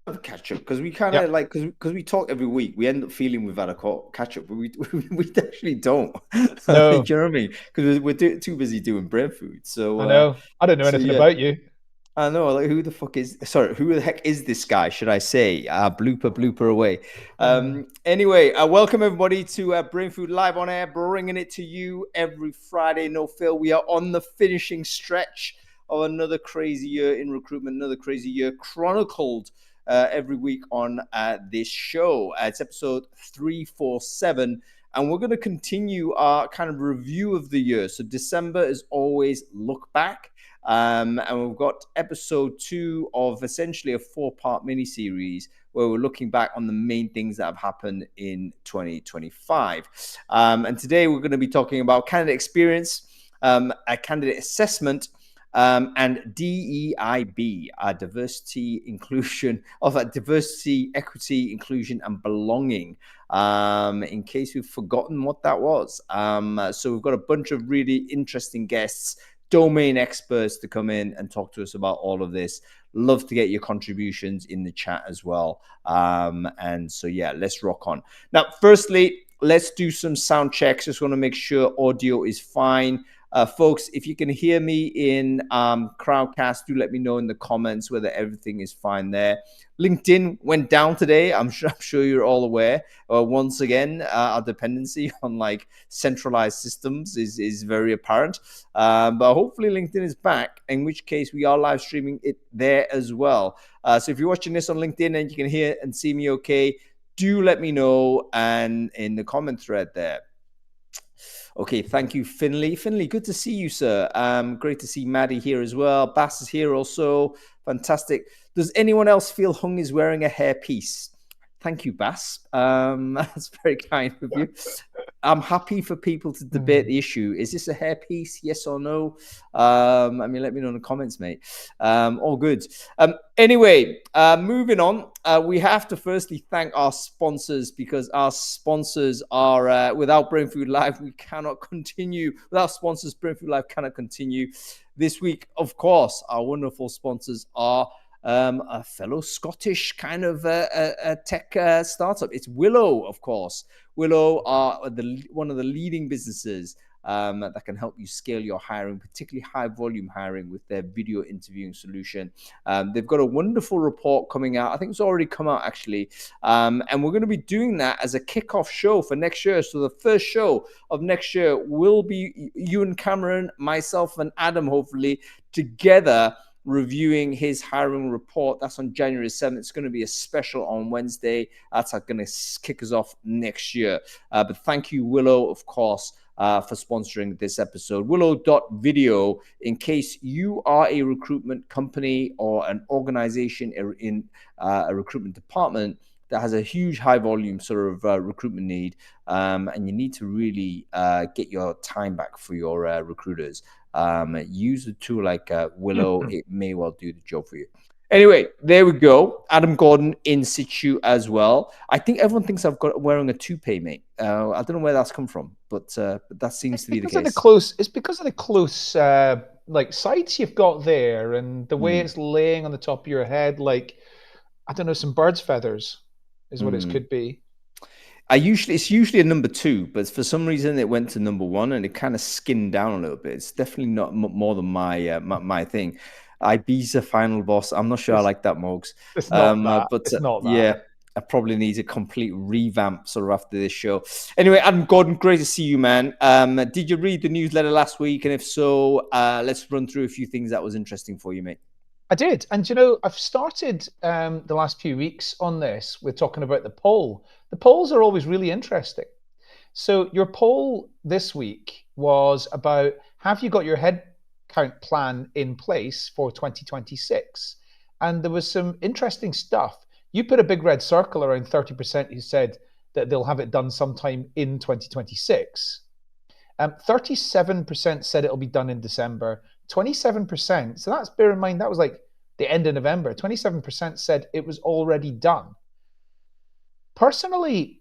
of catch up because we kind of Yep. like because we talk every week. We end up feeling we've had a catch up, but we actually don't. You know No, what I mean? Because we're too busy doing brain food. I know. I don't know So anything yeah, about you. I know. Like, who the fuck is? Sorry, who the heck is this guy? Should I say? Blooper away. Anyway, welcome everybody to Brain Food Live on Air, bringing it to you every Friday. No fail. We are on the finishing stretch of another crazy year in recruitment, another crazy year chronicled every week on this show. It's episode 347. And we're going to continue our kind of review of the year. So December is always look back. And we've got episode 2 of essentially a 4-part mini series where we're looking back on the main things that have happened in 2025. And today we're going to be talking about candidate experience, a candidate assessment, and DEIB, diversity, equity, inclusion, and belonging. In case we've forgotten what that was. So we've got a bunch of really interesting guests, domain experts to come in and talk to us about all of this. Love to get your contributions in the chat as well. And so, yeah, let's rock on. Now, firstly, let's do some sound checks. Just want to make sure audio is fine. Folks, if you can hear me in Crowdcast, do let me know in the comments whether everything is fine there. LinkedIn went down today. I'm sure you're all aware. Once again, our dependency on like centralized systems is very apparent. But hopefully LinkedIn is back, in which case we are live streaming it there as well. So if you're watching this on LinkedIn and you can hear and see me okay, do let me know and in the comment thread there. Okay, thank you, Finley. Finley, good to see you, sir. Great to see Maddie here as well. Bass is here also. Fantastic. Does anyone else feel Hung is wearing a hairpiece? Thank you, Bass. That's very kind of you. I'm happy for people to debate the issue. Is this a hairpiece? Yes or no? Let me know in the comments, mate. All good. Anyway, moving on. We have to firstly thank our sponsors because our sponsors are without Brain Food Live, we cannot continue. Without sponsors, Brain Food Live cannot continue. This week, of course, our wonderful sponsors are a fellow Scottish kind of a tech startup. It's Willow, of course. Willow are one of the leading businesses that can help you scale your hiring, particularly high volume hiring with their video interviewing solution. They've got a wonderful report coming out. I think it's already come out actually. And we're going to be doing that as a kickoff show for next year. So the first show of next year will be you and Cameron, myself and Adam, hopefully together reviewing his hiring report. That's on January 7th. It's going to be a special on Wednesday. That's going to kick us off next year. But thank you, Willow, of course, for sponsoring this episode. Willow.video, in case you are a recruitment company or an organization in a recruitment department that has a huge high volume sort of recruitment need, and you need to really get your time back for your recruiters. Use a tool like Willow. It may well do the job for you. Anyway, there we go. Adam Gordon in situ as well. I think everyone thinks I've got wearing a toupee, mate. I don't know where that's come from, but that seems It's to be the because of the case. close. It's because of the close, like sides you've got there, and the way Mm, it's laying on the top of your head. Like I don't know, some bird's feathers is what it mm. could be. It's usually a number 2, but for some reason it went to number 1 and it kind of skinned down a little bit. It's definitely not more than my thing. Ibiza final boss. I'm not sure I It's like that, Mogs. it's not that. But It's not that. yeah, I probably need a complete revamp sort of after this show. Anyway, Adam Gordon, great to see you, man. Did you read the newsletter last week? And if so, let's run through a few things that was interesting for you, mate. I did, and you know, I've started the last few weeks on this with talking about the poll. The polls are always really interesting. So your poll this week was about have you got your head count plan in place for 2026? And there was some interesting stuff. You put a big red circle around 30% who said that they'll have it done sometime in 2026. 37% said it'll be done in December. 27%, so that's bear in mind that was like the end of November. 27% said it was already done. Personally,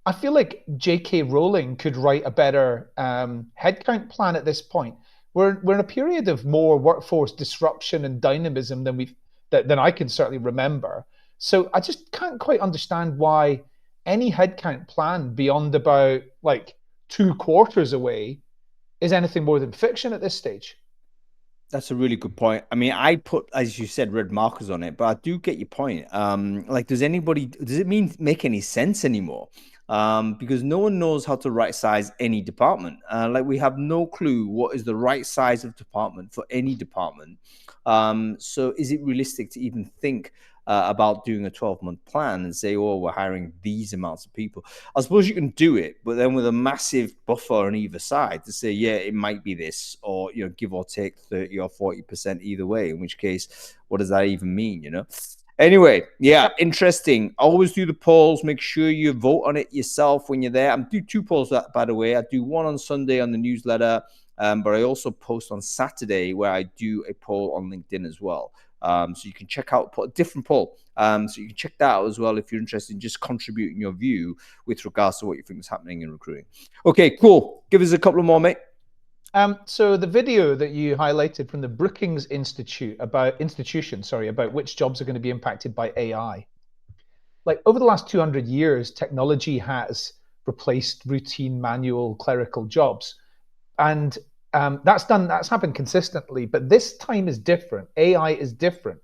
I feel like J.K. Rowling could write a better headcount plan at this point. We're in a period of more workforce disruption and dynamism than I can certainly remember. So I just can't quite understand why any headcount plan beyond about like 2 quarters away is anything more than fiction at this stage. That's a really good point. I mean, I put, as you said, red markers on it, but I do get your point. Like, does it make any sense anymore? Because no one knows how to right size any department. Like, we have no clue what is the right size of department for any department. So is it realistic to even think about doing a 12-month plan and say, oh, we're hiring these amounts of people? I suppose you can do it, but then with a massive buffer on either side to say, yeah, it might be this, or give or take 30 or 40% either way. In which case, what does that even mean? Anyway, yeah, interesting. Always do the polls. Make sure you vote on it yourself when you're there. I'm do 2 polls, by the way. I do one on Sunday on the newsletter, but I also post on Saturday where I do a poll on LinkedIn as well. So you can check out a different poll. So you can check that out as well if you're interested in just contributing your view with regards to what you think is happening in recruiting. Okay, cool. Give us a couple of more, mate. So the video that you highlighted from the Brookings institution, about which jobs are going to be impacted by AI. Like over the last 200 years, technology has replaced routine manual clerical jobs. And that's happened consistently, but this time is different. AI is different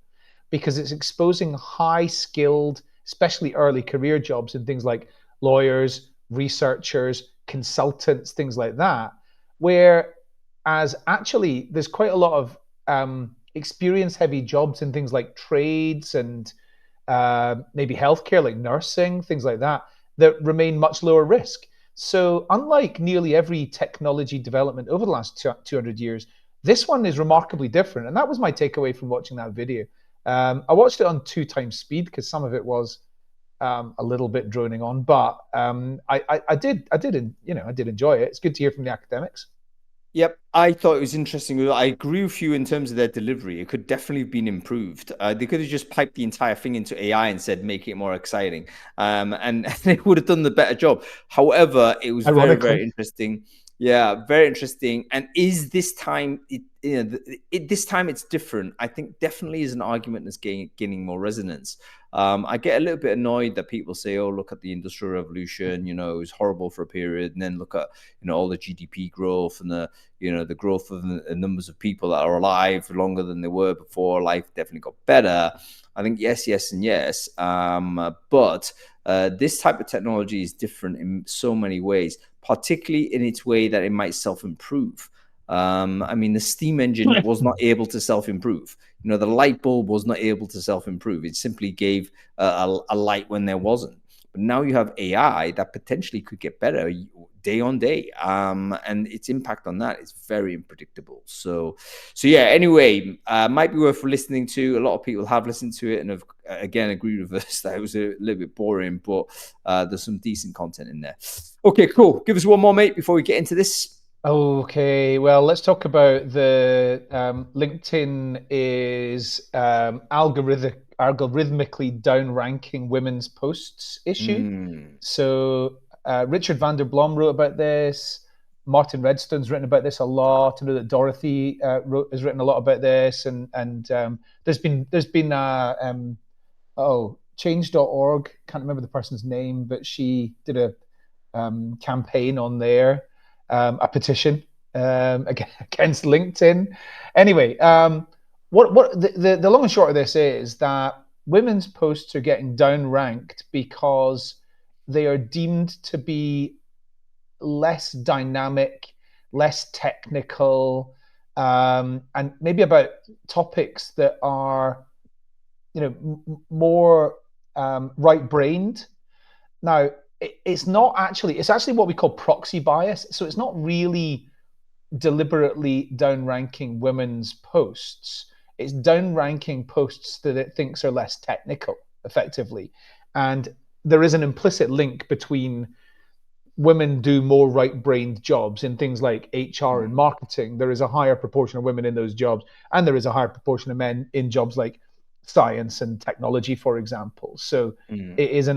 because it's exposing high skilled, especially early career jobs in things like lawyers, researchers, consultants, things like that, whereas actually there's quite a lot of experience heavy jobs in things like trades and maybe healthcare, like nursing, things like that, that remain much lower risk. So, unlike nearly every technology development over the last 200 years, this one is remarkably different. And that was my takeaway from watching that video. I watched it on 2 times speed because some of it was a little bit droning on, but I did enjoy it. It's good to hear from the academics. Yep, I thought it was interesting. I agree with you in terms of their delivery. It could definitely have been improved. They could have just piped the entire thing into AI and said, make it more exciting. And they would have done the better job. However, it was very, very Ironically. interesting. Yeah, very interesting. And is this time, this time it's different? I think definitely is an argument that's gaining more resonance. I get a little bit annoyed that people say, oh, look at the Industrial Revolution, it was horrible for a period. And then look at, all the GDP growth and the growth of the numbers of people that are alive longer than they were before. Life definitely got better. I think yes, and yes. But this type of technology is different in so many ways, particularly in its way that it might self-improve. I mean, the steam engine was not able to self-improve. The light bulb was not able to self-improve. It simply gave a light when there wasn't. But now you have AI that potentially could get better day on day, and its impact on that is very unpredictable. So yeah. Anyway, might be worth listening to. A lot of people have listened to it and have again agreed with us that it was a little bit boring, but there's some decent content in there. Okay, cool. Give us one more, mate, before we get into this. Okay, well, let's talk about the LinkedIn is algorithmically downranking women's posts issue. So Richard van der Blom wrote about this. Martin Redstone's written about this a lot. I know that Dorothy has written a lot about this, and there's been change.org. Can't remember the person's name, but she did a campaign on there. A petition against LinkedIn. Anyway, what the long and short of this is that women's posts are getting downranked because they are deemed to be less dynamic, less technical, and maybe about topics that are, more right-brained. Now, it's actually what we call proxy bias. So it's not really deliberately downranking women's posts. It's downranking posts that it thinks are less technical, effectively. And there is an implicit link between women do more right-brained jobs in things like HR and marketing. There is a higher proportion of women in those jobs, and there is a higher proportion of men in jobs like science and technology, for example. So it is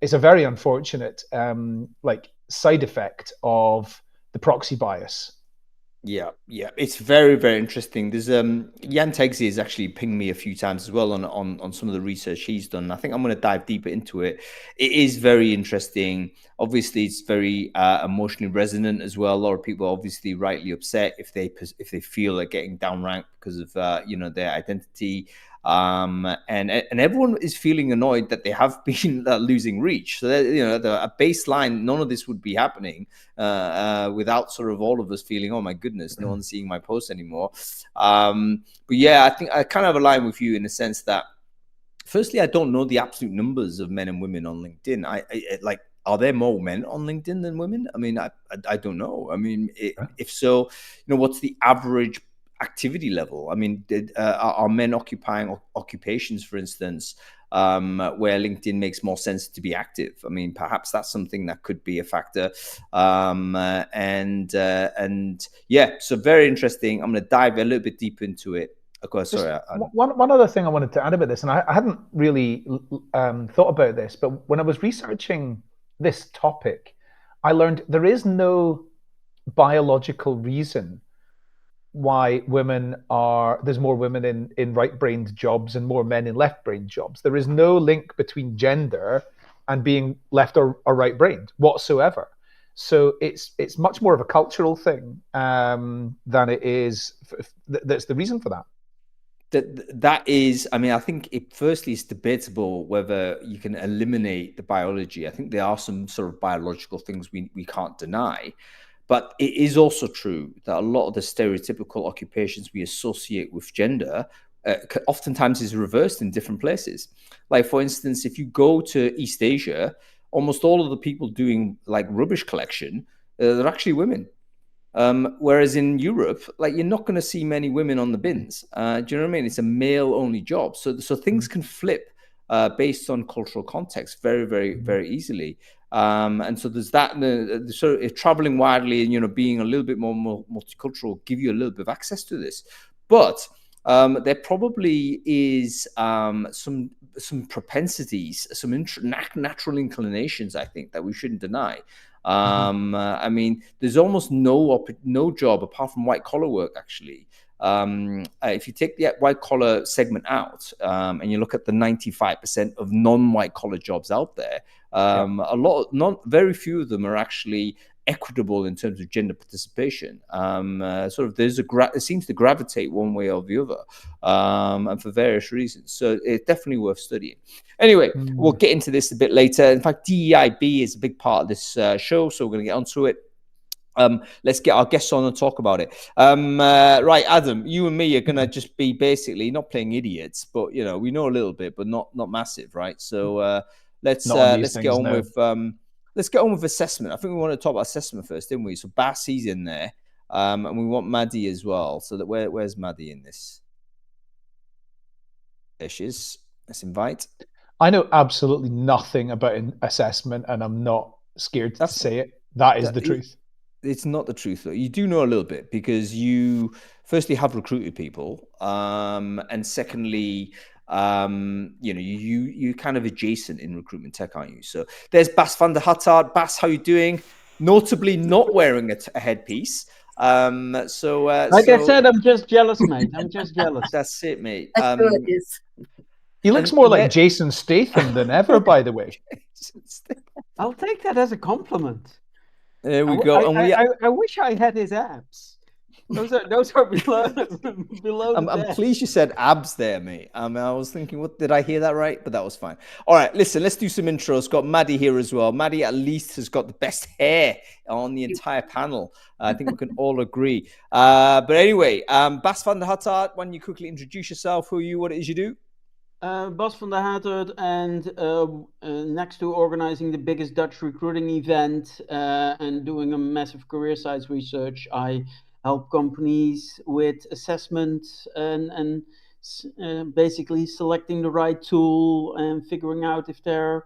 it's a very unfortunate side effect of the proxy bias. Yeah, it's very, very interesting. There's Jan Tegzi has actually pinged me a few times as well on some of the research he's done. I think I'm going to dive deeper into it. It is very interesting. Obviously, it's very emotionally resonant as well. A lot of people are obviously rightly upset if they feel they're getting downranked because of their identity. And everyone is feeling annoyed that they have been losing reach. So that, a baseline, none of this would be happening without sort of all of us feeling, oh my goodness, no one's seeing my post anymore. But yeah, I think I kind of align with you in the sense that, firstly, I don't know the absolute numbers of men and women on LinkedIn. I like, are there more men on LinkedIn than women? I mean, I don't know. I mean, if so, what's the average activity level? I mean, are men occupying occupations, for instance, where LinkedIn makes more sense to be active? I mean, perhaps that's something that could be a factor. And yeah, so very interesting. I'm going to dive a little bit deeper into it. Of course, sorry. One other thing I wanted to add about this, and I hadn't really thought about this, but when I was researching this topic, I learned there is no biological reason why there's more women in right-brained jobs and more men in left-brained jobs. There is no link between gender and being left or right-brained whatsoever. So it's much more of a cultural thing than it is. That's the reason for that. That is, I mean, I think firstly it's debatable whether you can eliminate the biology. I think there are some sort of biological things we can't deny, but it is also true that a lot of the stereotypical occupations we associate with gender oftentimes is reversed in different places. Like, for instance, if you go to East Asia, almost all of the people doing like rubbish collection, they're actually women. Whereas in Europe, like, you're not going to see many women on the bins. Do you know what I mean? It's a male-only job, so things can flip based on cultural context very, very, very easily. And so there's that. The sort of traveling widely and being a little bit more multicultural give you a little bit of access to this, but there probably is some propensities, some natural inclinations, I think, that we shouldn't deny. I mean, there's almost no job apart from white collar work, actually. If you take the white collar segment out and you look at the 95% of non-white collar jobs out there, very few of them are actually equitable in terms of gender participation. Sort of it seems to gravitate one way or the other, and for various reasons. So it's definitely worth studying. Anyway, we'll get into this a bit later. In fact, DEIB is a big part of this show, so we're going to get onto it. Let's get our guests on and talk about it. Right, Adam, you and me are going to just be basically not playing idiots, but we know a little bit, but not massive, right? So let's get on with assessment. I think we want to talk about assessment first, didn't we? So Bassie's in there, and we want Maddie as well. So that where's Maddie in this? There she is. Let's invite. I know absolutely nothing about an assessment, and I'm not scared to say it. That is the truth. It's not the truth, though. You do know a little bit because you firstly have recruited people, and secondly, you kind of adjacent in recruitment tech, aren't you? So there's Bas van der Hattard. Bas, how you doing? Notably not wearing a headpiece. I said, I'm just jealous, mate. I'm just jealous. That's it, mate. That's what it is. He looks more like Jason Statham than ever, by the way. I'll take that as a compliment. There we go. I wish I had his abs. Those are below. I'm pleased you said abs there, mate. I was thinking, what did I hear that right? But that was fine. All right, listen, let's do some intros. Got Maddie here as well. Maddie at least has got the best hair on the entire panel. I think we can all agree. But anyway, Bas van der Hattard, why don't you quickly introduce yourself? Who are you? What it is you do? Bas van der Hattard, and next to organizing the biggest Dutch recruiting event and doing a massive career size research, I help companies with assessment and basically selecting the right tool and figuring out if they're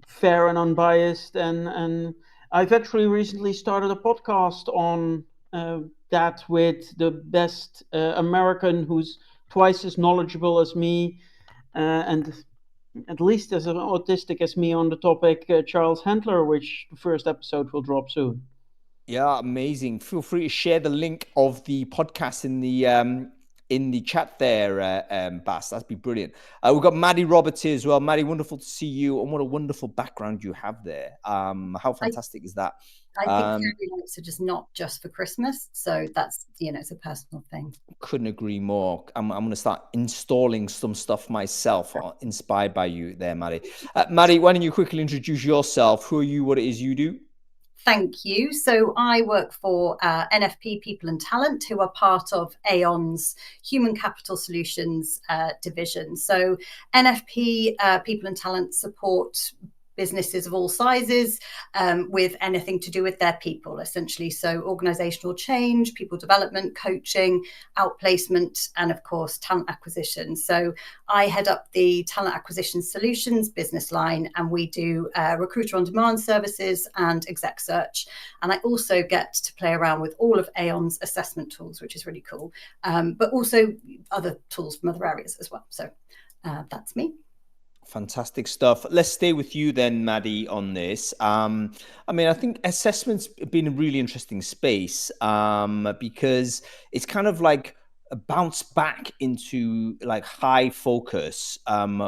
fair and unbiased. And I've actually recently started a podcast on that with the best American who's twice as knowledgeable as me. And at least as autistic as me on the topic, Charles Handler, which the first episode will drop soon. Yeah, amazing. Feel free to share the link of the podcast in the chat there, Bas. That'd be brilliant. We've got Maddie Roberts here as well. Maddie, wonderful to see you, and what a wonderful background you have there. How fantastic is that? I think fairy lights are just not just for Christmas, so that's, it's a personal thing. Couldn't agree more. I'm going to start installing some stuff myself, inspired by you there, Maddie. Maddie, why don't you quickly introduce yourself? Who are you? What it is you do? Thank you. So I work for NFP People and Talent, who are part of Aon's Human Capital Solutions division. So NFP People and Talent support businesses of all sizes with anything to do with their people, essentially. So organizational change, people development, coaching, outplacement, and of course, talent acquisition. So I head up the talent acquisition solutions business line, and we do recruiter on demand services and exec search. And I also get to play around with all of Aon's assessment tools, which is really cool, but also other tools from other areas as well. So that's me. Fantastic stuff. Let's stay with you then, Maddie, on this. I think assessment's been a really interesting space because it's kind of like a bounce back into like high focus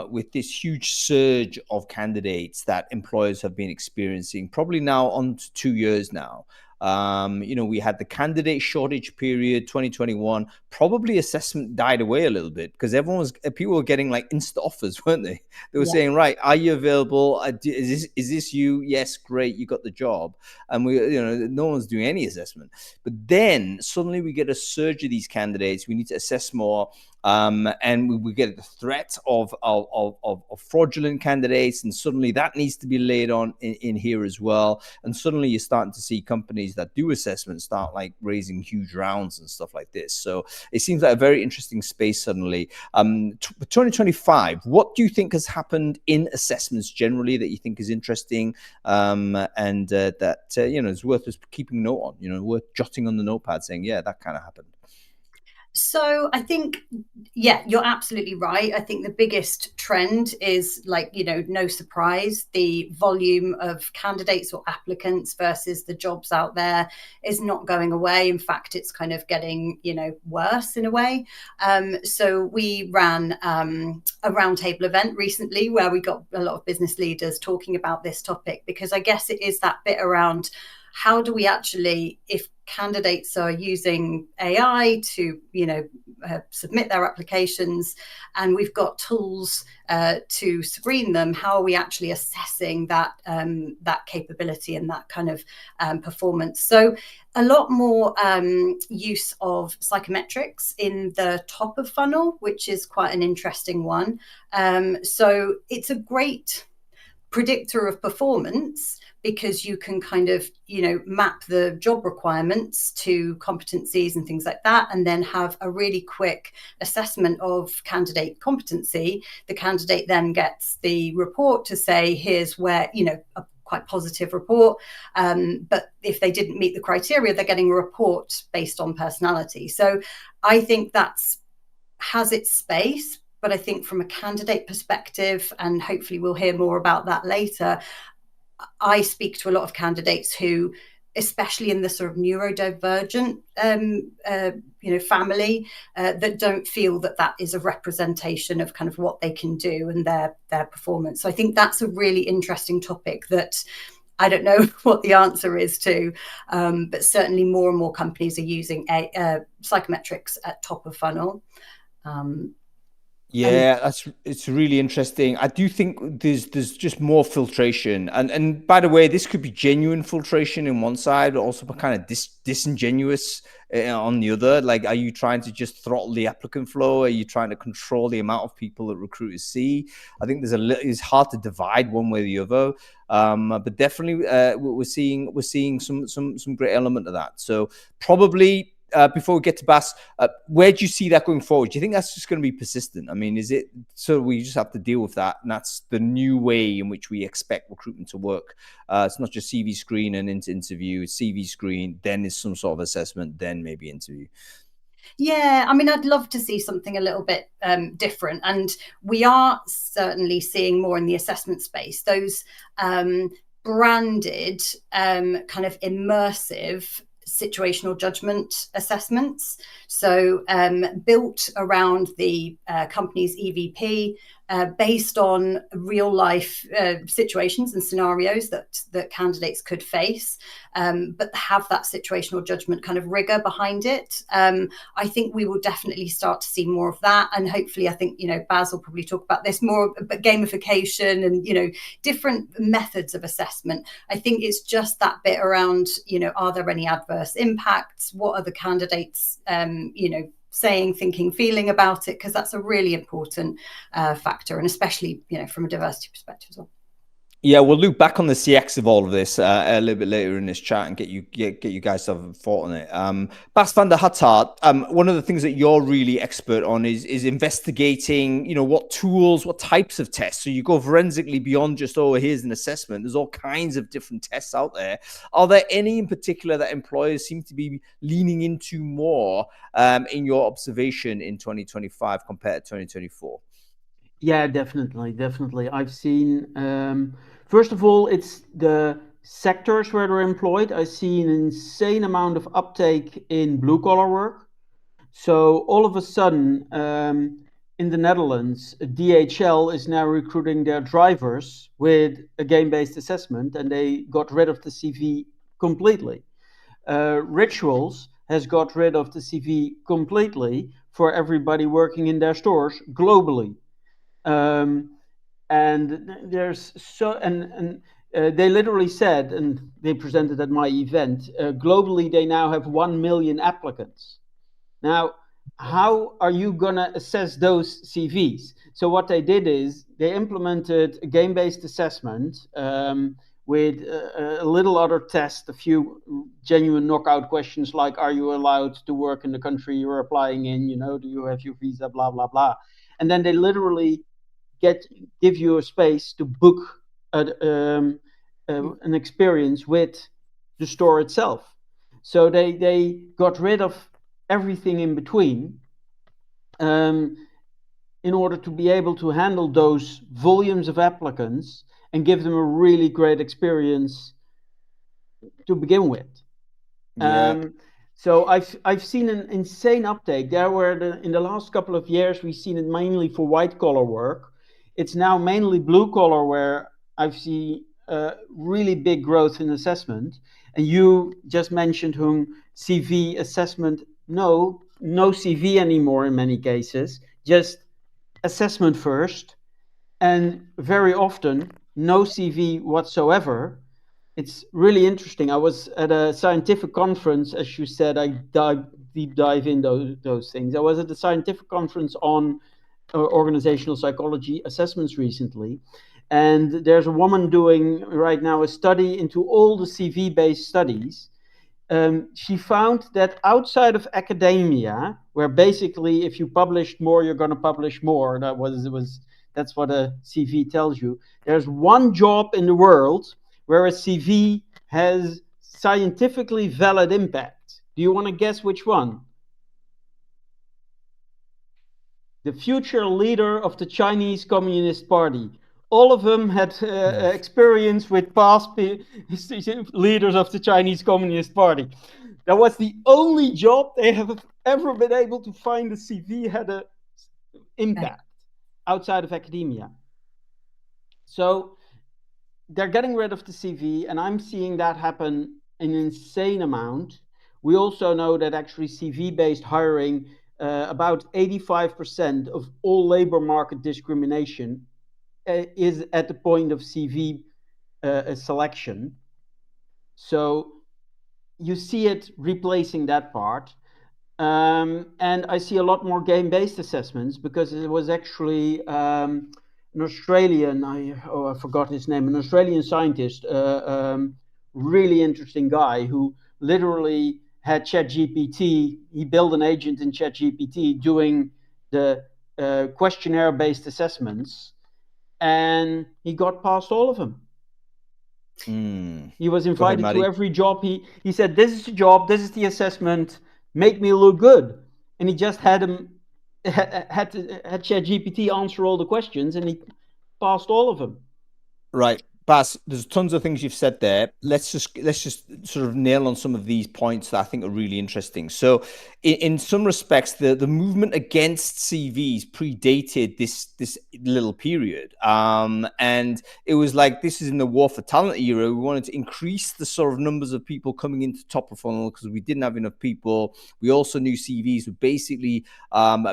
with this huge surge of candidates that employers have been experiencing, probably now on to 2 years now. We had the candidate shortage period, 2021. Probably assessment died away a little bit because people were getting like instant offers, weren't they? They were saying, right, are you available? Is this you? Yes, great, you got the job. And no one's doing any assessment. But then suddenly we get a surge of these candidates. We need to assess more. And we get the threat of fraudulent candidates, and suddenly that needs to be laid on in here as well. And suddenly you're starting to see companies that do assessments start like raising huge rounds and stuff like this. So it seems like a very interesting space suddenly. 2025, what do you think has happened in assessments generally that you think is interesting and that is worth us keeping note on, worth jotting on the notepad saying, yeah, that kind of happened? So I think, yeah, you're absolutely right. I think the biggest trend is no surprise, the volume of candidates or applicants versus the jobs out there is not going away. In fact, it's kind of getting, worse in a way. So we ran a roundtable event recently where we got a lot of business leaders talking about this topic, because I guess it is that bit around how do we actually, if candidates are using AI to, submit their applications, and we've got tools to screen them, how are we actually assessing that capability and that kind of performance? So a lot more use of psychometrics in the top of funnel, which is quite an interesting one. So it's a great predictor of performance, because you can kind of, map the job requirements to competencies and things like that, and then have a really quick assessment of candidate competency. The candidate then gets the report to say, here's where, a quite positive report. But if they didn't meet the criteria, they're getting a report based on personality. So I think has its space. But I think from a candidate perspective, and hopefully we'll hear more about that later, I speak to a lot of candidates who, especially in the sort of neurodivergent, family, that don't feel that is a representation of kind of what they can do and their performance. So I think that's a really interesting topic that I don't know what the answer is to, but certainly more and more companies are using psychometrics at top of funnel. It's really interesting. I do think there's just more filtration, and by the way, this could be genuine filtration in one side, but also kind of disingenuous on the other. Like, are you trying to just throttle the applicant flow? Are you trying to control the amount of people that recruiters see? I think it's hard to divide one way or the other. But definitely, we're seeing some great element of that. So probably. Before we get to Bas, where do you see that going forward? Do you think that's just going to be persistent? I mean, is it so we just have to deal with that, and that's the new way in which we expect recruitment to work? It's not just CV screen and into interview, it's CV screen, then is some sort of assessment, then maybe interview. Yeah, I mean, I'd love to see something a little bit different. And we are certainly seeing more in the assessment space. Those branded kind of immersive situational judgment assessments. So built around the company's EVP, based on real life situations and scenarios that candidates could face, but have that situational judgment kind of rigor behind it. I think we will definitely start to see more of that, and hopefully, I think Baz will probably talk about this more, but gamification and different methods of assessment. I think it's just that bit around are there any adverse impacts? What are the candidates saying, thinking, feeling about it, because that's a really important factor, and especially from a diversity perspective as well. Yeah, we'll loop back on the CX of all of this a little bit later in this chat and get you guys to have a thought on it. Bas van der Hattard, one of the things that you're really expert on is investigating, what tools, what types of tests. So you go forensically beyond just, here's an assessment. There's all kinds of different tests out there. Are there any in particular that employers seem to be leaning into more in your observation in 2025 compared to 2024? Yeah, definitely. I've seen, first of all, it's the sectors where they're employed. I see an insane amount of uptake in blue collar work. So all of a sudden, in the Netherlands, DHL is now recruiting their drivers with a game-based assessment, and they got rid of the CV completely. Rituals has got rid of the CV completely for everybody working in their stores globally. And there's they literally said, and they presented at my event, globally they now have 1 million applicants. Now, how are you gonna assess those CVs? So what they did is they implemented a game-based assessment with a little other test, a few genuine knockout questions like, are you allowed to work in the country you're applying in? Do you have your visa, blah, blah, blah. And then they literally give you a space to book an experience with the store itself. So they got rid of everything in between in order to be able to handle those volumes of applicants and give them a really great experience to begin with. Yeah. So I've seen an insane uptake there, where in the last couple of years we've seen it mainly for white collar work. It's now mainly blue collar where I've seen really big growth in assessment. And you just mentioned CV assessment. No CV anymore in many cases, just assessment first, and very often no CV whatsoever. It's really interesting. I was at a scientific conference, as you said. I deep dive in those things. I was at a scientific conference on organizational psychology assessments recently, and there's a woman doing right now a study into all the CV-based studies. She found that outside of academia, where basically if you published more, you're going to publish more. That's what a CV tells you. There's one job in the world where a CV has scientifically valid impact. Do you want to guess which one? The future leader of the Chinese Communist Party. All of them had experience with past leaders of the Chinese Communist Party. That was the only job they have ever been able to find a CV had an impact outside of academia. So they're getting rid of the CV, and I'm seeing that happen an insane amount. We also know that actually CV-based hiring, about 85% of all labor market discrimination is at the point of CV selection. So you see it replacing that part. And I see a lot more game-based assessments, because it was actually an Australian, I forgot his name, an Australian scientist, really interesting guy, who literally had ChatGPT. He built an agent in ChatGPT doing the questionnaire-based assessments, and he got past all of them. He was invited to every job. He said, this is the job, this is the assessment, make me look good. And he just had ChatGPT answer all the questions, and he passed all of them. Right. Bas, there's tons of things you've said there. Let's just sort of nail on some of these points that I think are really interesting. So, in some respects, the movement against CVs predated this little period, and it was like this is in the war for talent era. We wanted to increase the sort of numbers of people coming into top of funnel because we didn't have enough people. We also knew CVs were basically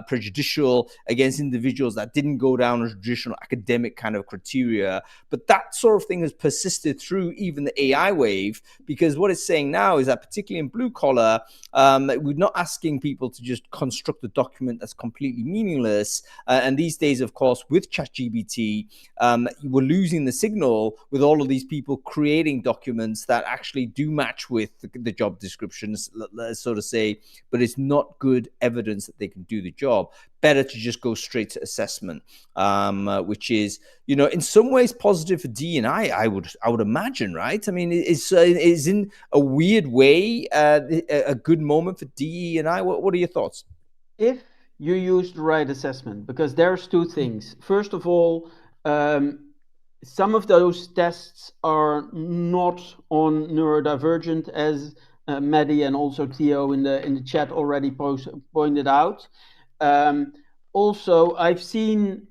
prejudicial against individuals that didn't go down a traditional academic kind of criteria. But that sort of thing has persisted through even the AI wave, because what it's saying now is that particularly in blue collar, we're not asking people to just construct a document that's completely meaningless. And these days, of course, with ChatGPT, we're losing the signal with all of these people creating documents that actually do match with the job descriptions, let's sort of say, but it's not good evidence that they can do the job. Better to just go straight to assessment, which is, in some ways positive for D&I, I would imagine, right? I mean, it's in a weird way a good moment for DE&I. What are your thoughts? If you use the right assessment, because there's two things. First of all, some of those tests are not on neurodivergent, as Maddie and also Theo in the chat already pointed out. Also, I've seen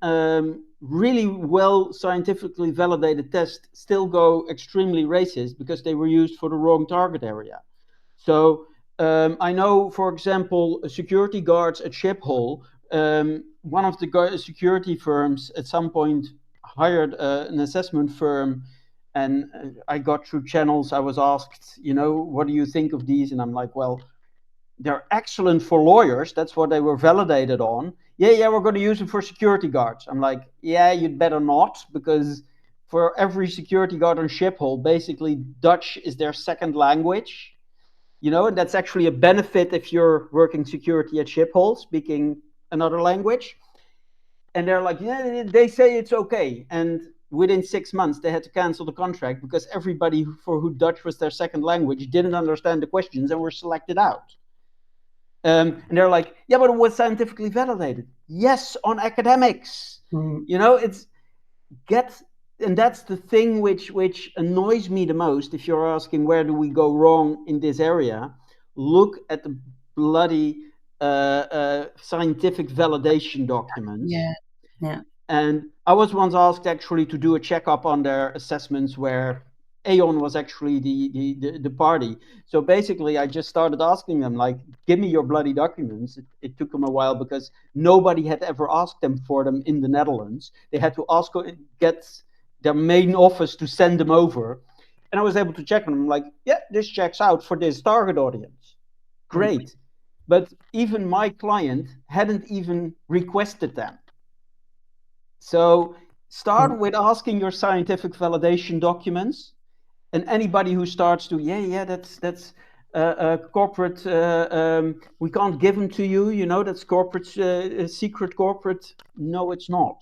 really well scientifically validated tests still go extremely racist because they were used for the wrong target area. So I know, for example, security guards at Schiphol, one of the security firms at some point hired an assessment firm, and I got through channels. I was asked, what do you think of these? And I'm like, well, they're excellent for lawyers. That's what they were validated on. Yeah, we're going to use them for security guards. I'm like, yeah, you'd better not, because for every security guard on Schiphol, basically Dutch is their second language. And that's actually a benefit if you're working security at Schiphol, speaking another language. And they're like, yeah, they say it's okay. And within 6 months, they had to cancel the contract because everybody for who Dutch was their second language didn't understand the questions and were selected out. And they're like, yeah, but it was scientifically validated. Yes, on academics. And that's the thing which annoys me the most. If you're asking where do we go wrong in this area, look at the bloody scientific validation documents. Yeah. And I was once asked actually to do a checkup on their assessments where Aon was actually the party. So basically, I just started asking them, like, give me your bloody documents. It took them a while because nobody had ever asked them for them in the Netherlands. They had to get their main office to send them over. And I was able to check them. I'm like, yeah, this checks out for this target audience. Great. But even my client hadn't even requested them. So start with asking your scientific validation documents. And anybody who starts to, that's corporate, we can't give them to you, that's corporate, secret corporate. No, it's not.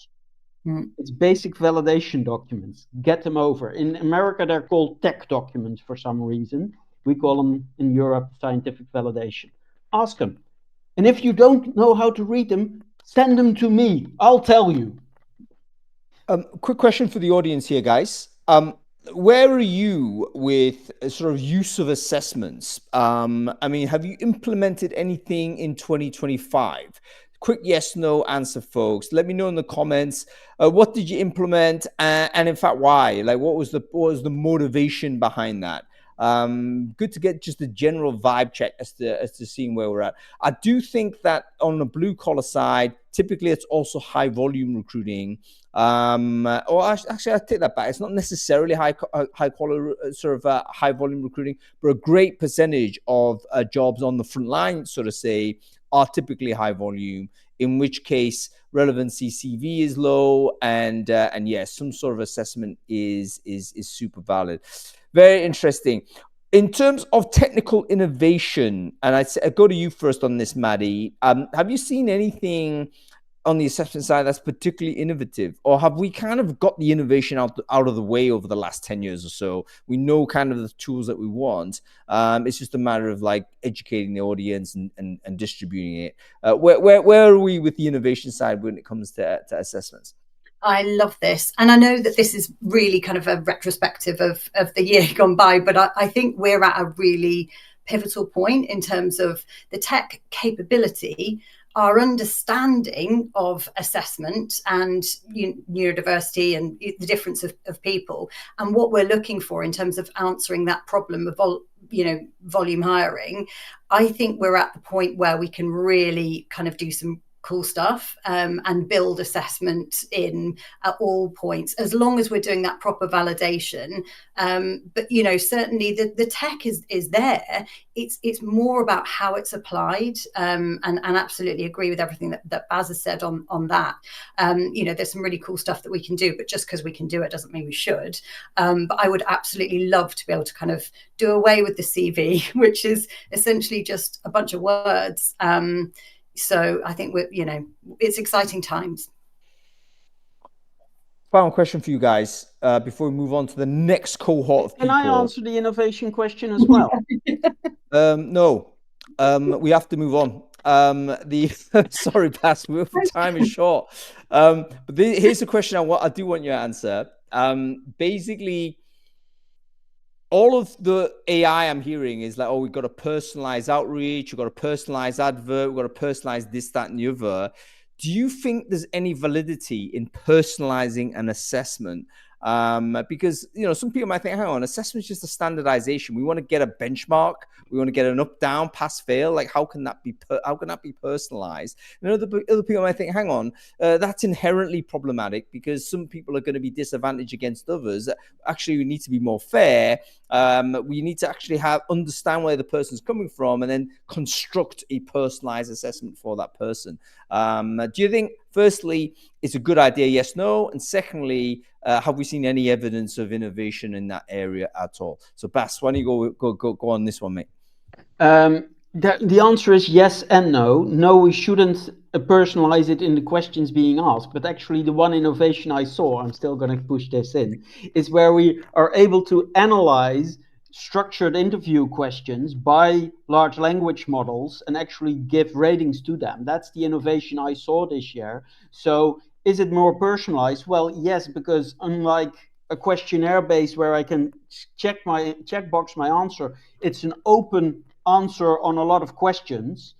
It's basic validation documents. Get them over. In America, they're called tech documents for some reason. We call them in Europe scientific validation. Ask them. And if you don't know how to read them, send them to me. I'll tell you. Quick question for the audience here, guys. Where are you with sort of use of assessments? I mean, have you implemented anything in 2025? Quick yes, no answer, folks. Let me know in the comments. What did you implement, and in fact, why? Like, what was the motivation behind that? Good to get just a general vibe check as to seeing where we're at. I do think that on the blue collar side, typically it's also high volume recruiting. Or actually, I take that back. It's not necessarily high collar sort of high volume recruiting, but a great percentage of jobs on the front line, sort of say, are typically high volume. In which case, relevancy CV is low, and yes, some sort of assessment is super valid. Very interesting. In terms of technical innovation, and I go to you first on this, Maddie. Have you seen anything on the assessment side that's particularly innovative, or have we kind of got the innovation out of the way over the last 10 years or so? We know kind of the tools that we want. It's just a matter of like educating the audience and distributing it. Where are we with the innovation side when it comes to assessments? I love this. And I know that this is really kind of a retrospective of the year gone by, but I think we're at a really pivotal point in terms of the tech capability, our understanding of assessment and neurodiversity and the difference of people, and what we're looking for in terms of answering that problem of volume hiring. I think we're at the point where we can really kind of do some cool stuff and build assessment in at all points, as long as we're doing that proper validation. But certainly the tech is there. It's more about how it's applied, and absolutely agree with everything that Baz has said on that. There's some really cool stuff that we can do, but just because we can do it doesn't mean we should. But I would absolutely love to be able to kind of do away with the CV, which is essentially just a bunch of words. So I think it's exciting times. Final question for you guys before we move on to the next cohort of people. Can I answer the innovation question as well? No, we have to move on. Sorry, Baz, time is short. But here's the question I do want you to answer. Basically, all of the AI I'm hearing is like, oh, we've got to personalize outreach, we've got to personalize advert, we've got to personalize this, that, and the other. Do you think there's any validity in personalizing an assessment? Because some people might think, hang on, assessment is just a standardization. We want to get a benchmark. We want to get an up, down, pass, fail. Like, how can that be personalized? And other people might think, hang on, that's inherently problematic because some people are going to be disadvantaged against others. Actually, we need to be more fair. We need to actually understand where the person's coming from and then construct a personalized assessment for that person. Do you think, firstly, it's a good idea, yes, no? And secondly, have we seen any evidence of innovation in that area at all? So, Baz, why don't you go on this one, mate? The answer is yes and no. No, we shouldn't personalize it in the questions being asked. But actually, the one innovation I saw, I'm still going to push this in, is where we are able to analyze structured interview questions by large language models and actually give ratings to them. That's the innovation I saw this year. So is it more personalized? Well, yes, because unlike a questionnaire base where I can checkbox my answer, it's an open answer on a lot of questions.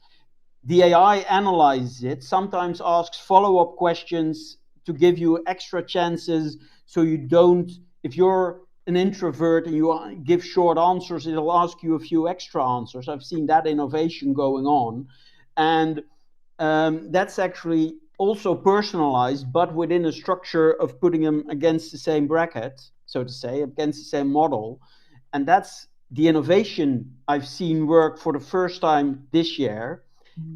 The AI analyzes it, sometimes asks follow-up questions to give you extra chances, so you don't, if you're an introvert and you give short answers, it'll ask you a few extra answers. I've seen that innovation going on. And that's actually also personalized, but within a structure of putting them against the same bracket, so to say, against the same model. And that's the innovation I've seen work for the first time this year.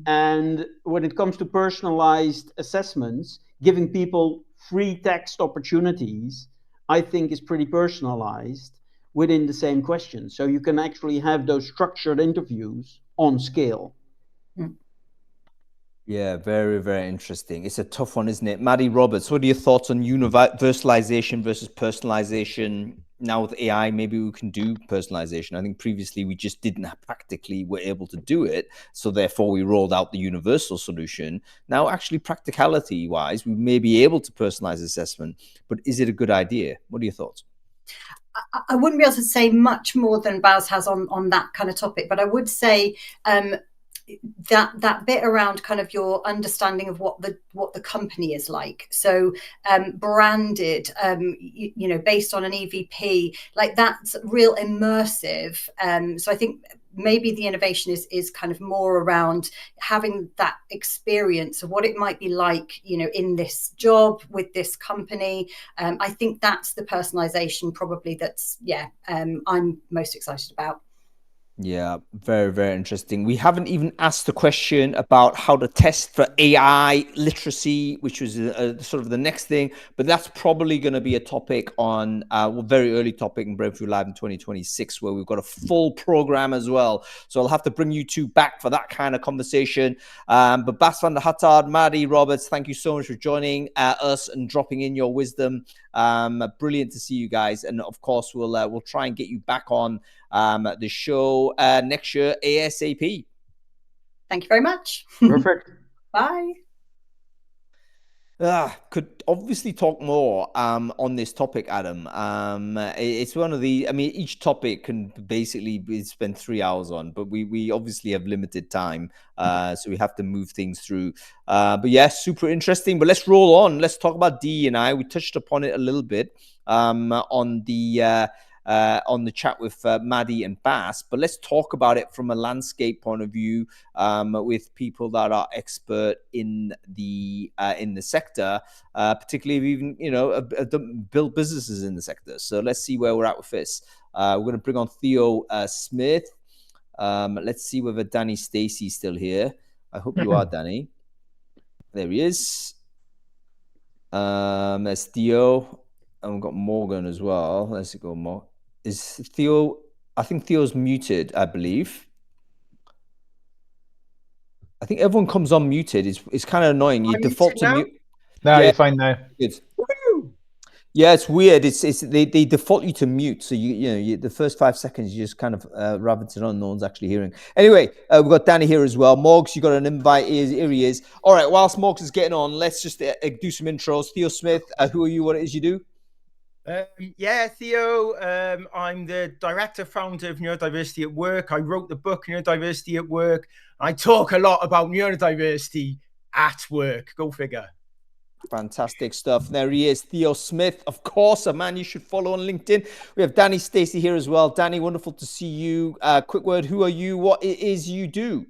And when it comes to personalized assessments, giving people free text opportunities, I think is pretty personalized within the same question. So you can actually have those structured interviews on scale. Yeah, very, very interesting. It's a tough one, isn't it? Maddie Roberts, what are your thoughts on universalization versus personalization? Now with AI, maybe we can do personalization. I think previously we just didn't practically were able to do it. So therefore we rolled out the universal solution. Now actually practicality wise, we may be able to personalize assessment, but is it a good idea? What are your thoughts? I wouldn't be able to say much more than Baz has on that kind of topic, but I would say that bit around kind of your understanding of what the company is like. So branded, based on an EVP, like that's real immersive. So I think maybe the innovation is kind of more around having that experience of what it might be like, in this job with this company. I think that's the personalization probably that's, I'm most excited about. Yeah, very, very interesting. We haven't even asked the question about how to test for AI literacy, which was sort of the next thing, but that's probably going to be a topic on very early topic in Brainfood Live in 2026, where we've got a full program as well. So I'll have to bring you two back for that kind of conversation. But Bas van der Hattard, Maddie Roberts, thank you so much for joining us and dropping in your wisdom. Brilliant to see you guys. And of course, we'll try and get you back on the show next year ASAP. Thank you very much. Perfect. Bye. Could obviously talk more on this topic, Adam. It's one of the, I mean, each topic can basically be spent 3 hours on, but we obviously have limited time, so we have to move things through. But yeah, super interesting. But let's roll on. Let's talk about DE&I. We touched upon it a little bit on the chat with Maddie and Bass, but let's talk about it from a landscape point of view with people that are expert in the sector, particularly even build businesses in the sector. So let's see where we're at with this. We're going to bring on Theo Smith. Let's see whether Danny Stacey's still here. I hope you are, Danny. There he is. There's Theo. And we've got Morgan as well. Let's go more. Is Theo? I think Theo's muted, I believe. I think everyone comes on muted. It's kind of annoying. You default to mute. No, you're fine now. Good. Yeah, it's weird. It's they default you to mute, so you the first 5 seconds you just kind of rabbit it on. No one's actually hearing. Anyway, we've got Danny here as well. Morgs, you got an invite. Here he is. All right. Whilst Morgs is getting on, let's just do some intros. Theo Smith, who are you? What it is you do? Theo, I'm the director, founder of Neurodiversity at Work. I wrote the book Neurodiversity at Work. I talk a lot about neurodiversity at work. Go figure. Fantastic stuff. There he is, Theo Smith, of course, a man you should follow on LinkedIn. We have Danny Stacey here as well. Danny, wonderful to see you. Quick word, who are you? What it is you do?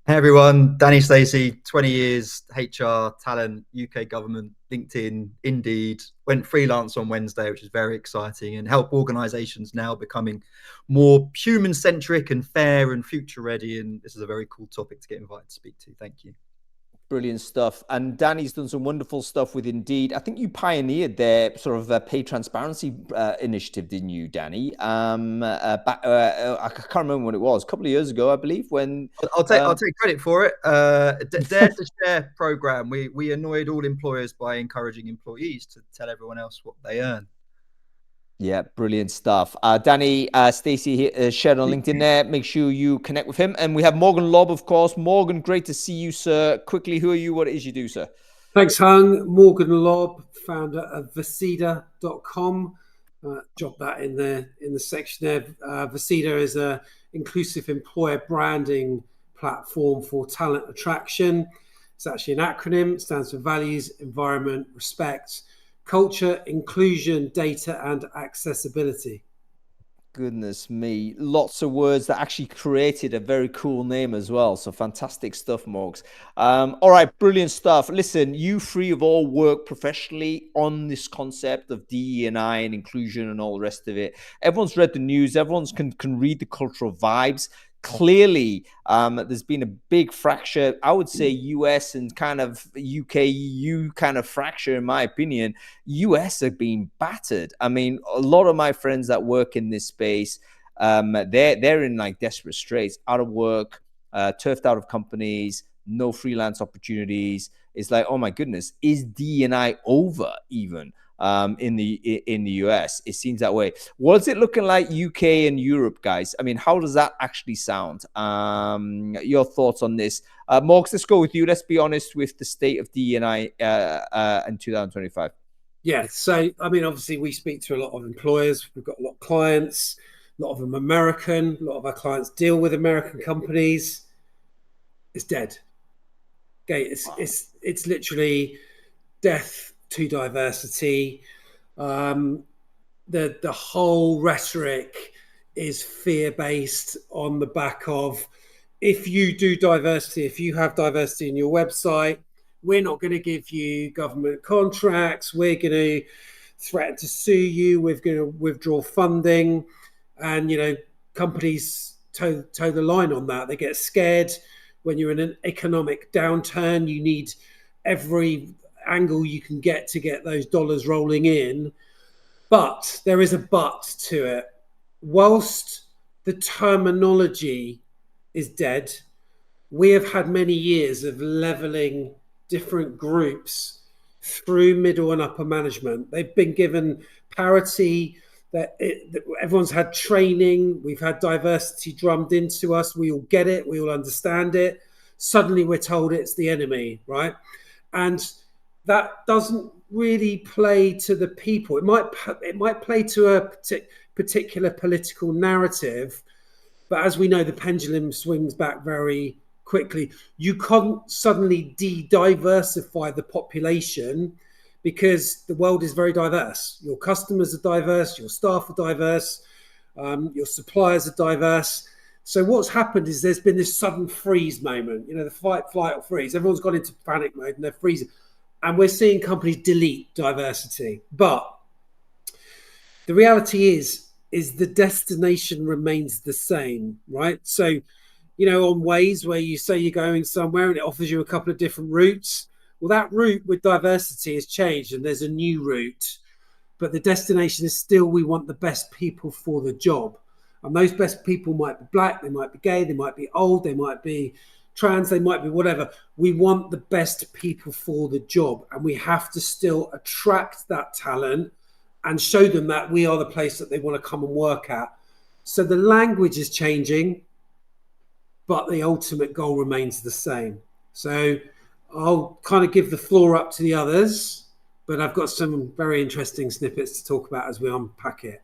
Hey everyone, Danny Stacey, 20 years, HR, talent, UK government, LinkedIn, Indeed, went freelance on Wednesday, which is very exciting, and help organizations now becoming more human-centric and fair and future-ready. And this is a very cool topic to get invited to speak to. Thank you. Brilliant stuff. And Danny's done some wonderful stuff with Indeed. I think you pioneered their sort of pay transparency initiative, didn't you, Danny? I can't remember when it was. A couple of years ago, I believe. When I'll take credit for it. Dare to Share program. We annoyed all employers by encouraging employees to tell everyone else what they earn. Yeah, brilliant stuff. Danny Stacey shared on LinkedIn there. Make sure you connect with him. And we have Morgan Lobb, of course. Morgan, great to see you, sir. Quickly, who are you? What it is you do, sir? Thanks, Hung. Morgan Lobb, founder of Vasida.com. Drop that in the section there. Vasida is an inclusive employer branding platform for talent attraction. It's actually an acronym. It stands for values, environment, respect, culture, inclusion, data, and accessibility. Goodness me. Lots of words that actually created a very cool name as well. So fantastic stuff, Morgs. All right, brilliant stuff. Listen, you three have all worked professionally on this concept of DE&I and inclusion and all the rest of it. Everyone's read the news. Everyone's can read the cultural vibes. Clearly, there's been a big fracture. I would say US and kind of UK, EU kind of fracture, in my opinion. US are being battered. I mean, a lot of my friends that work in this space, they're in like desperate straits, out of work, turfed out of companies, no freelance opportunities. It's like, oh my goodness, is D&I over even? In the US, it seems that way. What's it looking like UK and Europe, guys? I mean, how does that actually sound? Your thoughts on this, Morgs? Let's go with you. Let's be honest with the state of D&I in 2025. Yeah, so I mean, obviously, we speak to a lot of employers. We've got a lot of clients. A lot of them American. A lot of our clients deal with American companies. It's dead. Okay, it's literally death to diversity. The whole rhetoric is fear-based on the back of, if you do diversity, if you have diversity in your website, we're not going to give you government contracts, we're going to threaten to sue you, we're going to withdraw funding. And companies toe the line on that. They get scared. When you're in an economic downturn, you need every angle you can get to get those dollars rolling in. But there is a but to it. Whilst the terminology is dead, we have had many years of leveling different groups through middle and upper management. They've been given parity, that everyone's had training, we've had diversity drummed into us, we all get it, we all understand it. Suddenly we're told it's the enemy, right? And that doesn't really play to the people. It might play to a particular political narrative, but as we know, the pendulum swings back very quickly. You can't suddenly de-diversify the population because the world is very diverse. Your customers are diverse, your staff are diverse, your suppliers are diverse. So what's happened is there's been this sudden freeze moment, the fight, flight, or freeze. Everyone's gone into panic mode and they're freezing. And we're seeing companies delete diversity. But the reality is the destination remains the same, right? So, on Waze where you say you're going somewhere and it offers you a couple of different routes, well, that route with diversity has changed and there's a new route. But the destination is still, we want the best people for the job. And those best people might be black, they might be gay, they might be old, they might be trans, they might be whatever. We want the best people for the job. And we have to still attract that talent and show them that we are the place that they want to come and work at. So the language is changing, but the ultimate goal remains the same. So I'll kind of give the floor up to the others, but I've got some very interesting snippets to talk about as we unpack it.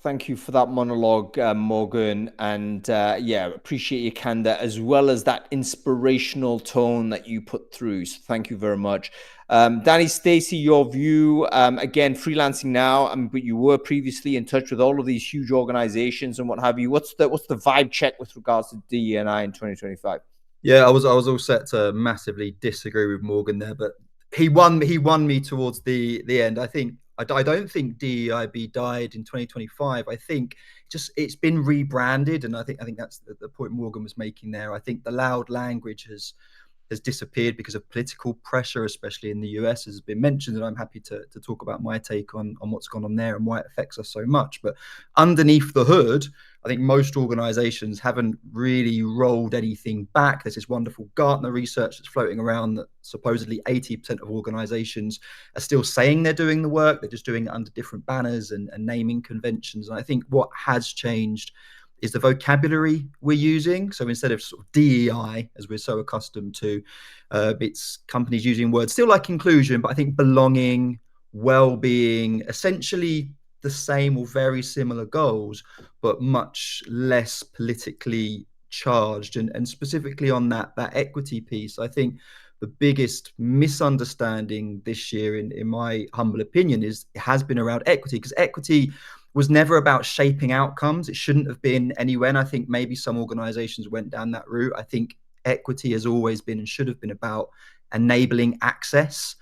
Thank you for that monologue, Morgan. And appreciate your candor as well as that inspirational tone that you put through. So thank you very much. Danny, Stacey, your view, again, freelancing now, but you were previously in touch with all of these huge organizations and what have you. What's the vibe check with regards to DE&I in 2025? Yeah, I was all set to massively disagree with Morgan there, but he won me towards the end. I don't think DEIB died in 2025. I think it's been rebranded, and I think that's the point Morgan was making there. I think the loud language has disappeared because of political pressure, especially in the US, as has been mentioned, and I'm happy to talk about my take on what's gone on there and why it affects us so much. But underneath the hood, I think most organizations haven't really rolled anything back. There's this wonderful Gartner research that's floating around that supposedly 80% of organizations are still saying they're doing the work. They're just doing it under different banners and naming conventions. And I think what has changed is the vocabulary we're using. So instead of sort of DEI, as we're so accustomed to, it's companies using words still like inclusion, but I think belonging, well-being, essentially the same or very similar goals, but much less politically charged. And specifically on that equity piece, I think the biggest misunderstanding this year, in my humble opinion, has been around equity, because equity was never about shaping outcomes. It shouldn't have been anywhere. And I think maybe some organizations went down that route. I think equity has always been and should have been about enabling access.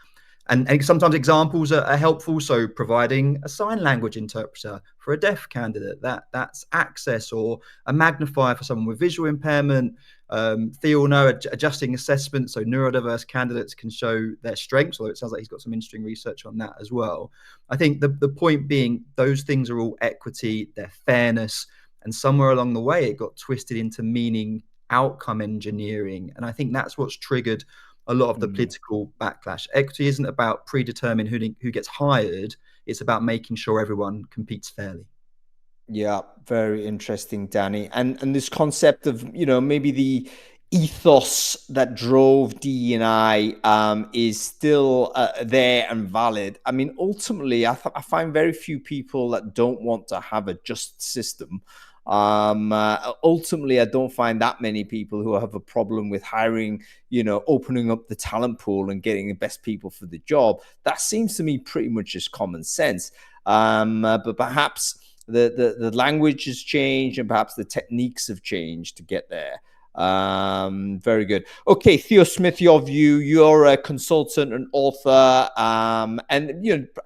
And sometimes examples are helpful. So providing a sign language interpreter for a deaf candidate, that's access, or a magnifier for someone with visual impairment. Theo will know, adjusting assessment so neurodiverse candidates can show their strengths, although it sounds like he's got some interesting research on that as well. I think the point being, those things are all equity, they're fairness, and somewhere along the way it got twisted into meaning outcome engineering. And I think that's what's triggered a lot of the political backlash. Equity isn't about predetermining who gets hired. It's about making sure everyone competes fairly. Yeah, very interesting, Danny. And this concept of, maybe the ethos that drove DE&I is still there and valid. I mean, ultimately, I find very few people that don't want to have a just system. Ultimately, I don't find that many people who have a problem with hiring, opening up the talent pool and getting the best people for the job. That seems to me pretty much just common sense. But perhaps the language has changed, and perhaps the techniques have changed to get there. Very good. Okay, Theo Smith, your view. You're a consultant and author, and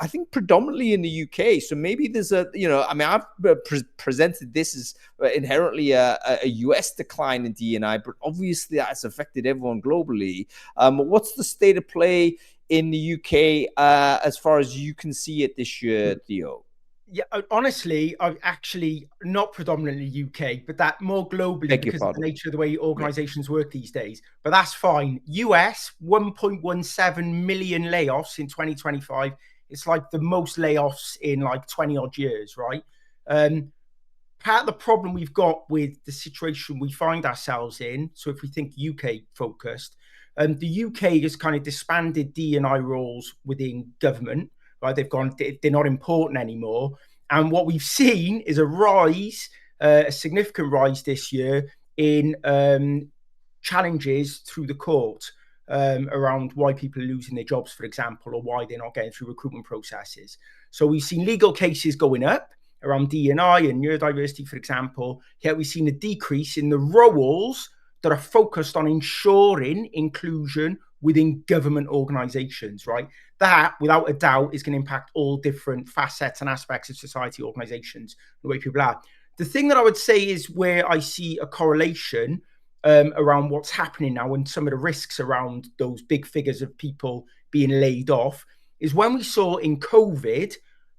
I think predominantly in the UK. So maybe there's I've presented this as inherently a US decline in DE&I, but obviously that's affected everyone globally. What's the state of play in the UK as far as you can see it this year, Theo? Yeah, honestly, I'm actually not predominantly UK, but that more globally because of the nature of the way organizations work these days. But that's fine. US, 1.17 million layoffs in 2025. It's like the most layoffs in like 20 odd years, right? Part of the problem we've got with the situation we find ourselves in, so if we think UK focused, the UK has kind of disbanded D&I roles within government, right? They're not important anymore. And what we've seen is a rise, a significant rise this year in challenges through the court around why people are losing their jobs, for example, or why they're not getting through recruitment processes. So we've seen legal cases going up around D&I and neurodiversity, for example, yet we've seen a decrease in the roles that are focused on ensuring inclusion within government organizations, right? That, without a doubt, is going to impact all different facets and aspects of society, organizations, the way people are. The thing that I would say is where I see a correlation around what's happening now and some of the risks around those big figures of people being laid off is when we saw in COVID,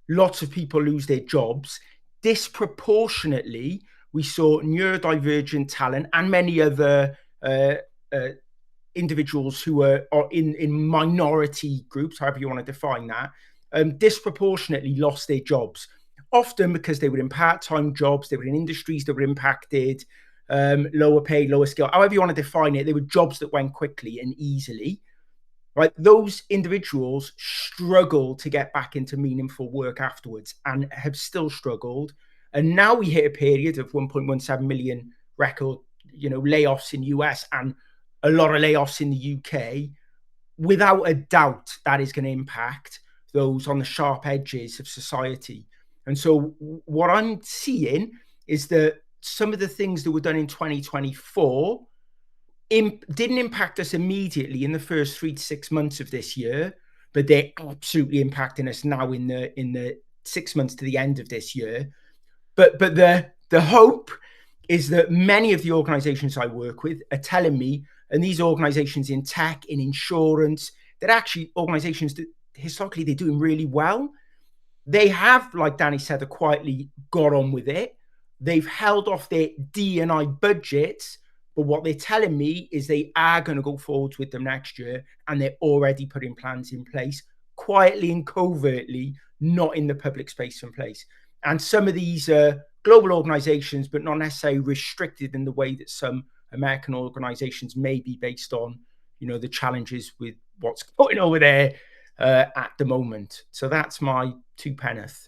lots of people lose their jobs. Disproportionately, we saw neurodivergent talent and many other individuals who are in minority groups, however you want to define that, disproportionately lost their jobs, often because they were in part-time jobs, they were in industries that were impacted, lower paid, lower skill, however you want to define it. They were jobs that went quickly and easily, right? Those individuals struggled to get back into meaningful work afterwards and have still struggled. And now we hit a period of 1.17 million record, layoffs in US and a lot of layoffs in the UK. Without a doubt, that is going to impact those on the sharp edges of society. And so what I'm seeing is that some of the things that were done in 2024 didn't impact us immediately in the first 3 to 6 months of this year, but they're absolutely impacting us now in the 6 months to the end of this year. But the hope is that many of the organizations I work with are telling me, and these organizations in tech, in insurance, that actually organizations that historically they're doing really well. They have, like Danny said, quietly got on with it. They've held off their D&I budgets, but what they're telling me is they are going to go forwards with them next year, and they're already putting plans in place, quietly and covertly, not in the public space in place. And some of these are global organizations, but not necessarily restricted in the way that some American organizations may be, based on, the challenges with what's going over there at the moment. So that's my 2 penneth.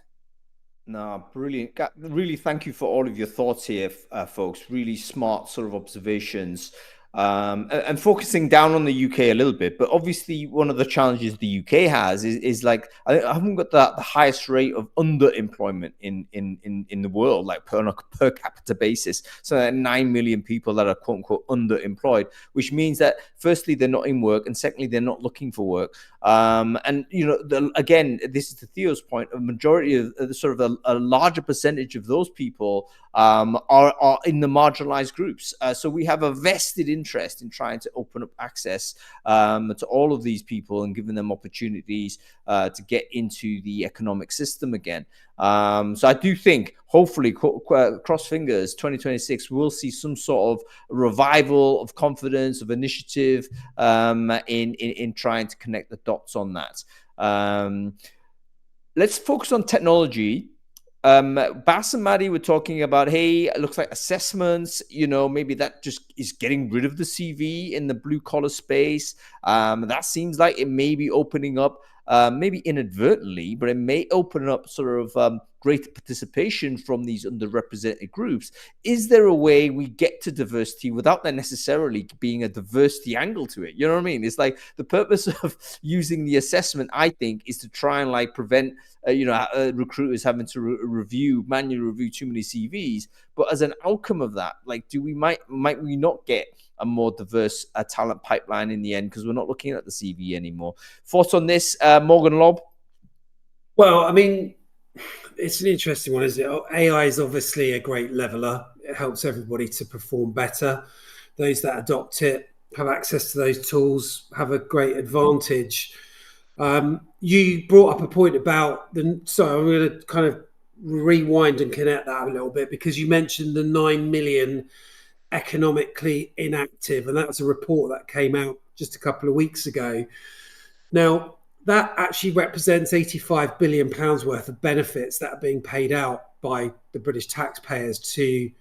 No, brilliant. Really, thank you for all of your thoughts here, folks. Really smart sort of observations. And focusing down on the UK a little bit, but obviously one of the challenges the UK has is like, I haven't got the highest rate of underemployment in the world, like on a per capita basis. So 9 million people that are quote unquote underemployed, which means that firstly, they're not in work, and secondly, they're not looking for work. And again, this is to Theo's point, a majority of a larger percentage of those people are in the marginalized groups. So we have a vested interest in trying to open up access to all of these people and giving them opportunities to get into the economic system again. So I do think, hopefully, cross fingers, 2026, we'll see some sort of revival of confidence, of initiative in trying to connect the dots on that. Let's focus on technology. Bas and Maddie were talking about, hey, it looks like assessments, maybe that just is getting rid of the CV in the blue collar space. That seems like it may be opening up, maybe inadvertently, but it may open up sort of greater participation from these underrepresented groups. Is there a way we get to diversity without there necessarily being a diversity angle to it? You know what I mean? It's like the purpose of using the assessment, I think, is to try and like prevent recruiters having to manually review too many CVs. But as an outcome of that, like, might we not get a more diverse talent pipeline in the end because we're not looking at the CV anymore? Thoughts on this, Morgan Lobb? Well, I mean, it's an interesting one, isn't it? AI is obviously a great leveler. It helps everybody to perform better. Those that adopt it, have access to those tools, have a great advantage. You brought up a point about so I'm going to kind of rewind and connect that a little bit, because you mentioned the 9 million economically inactive, and that was a report that came out just a couple of weeks ago. Now, that actually represents £85 billion worth of benefits that are being paid out by the British taxpayers to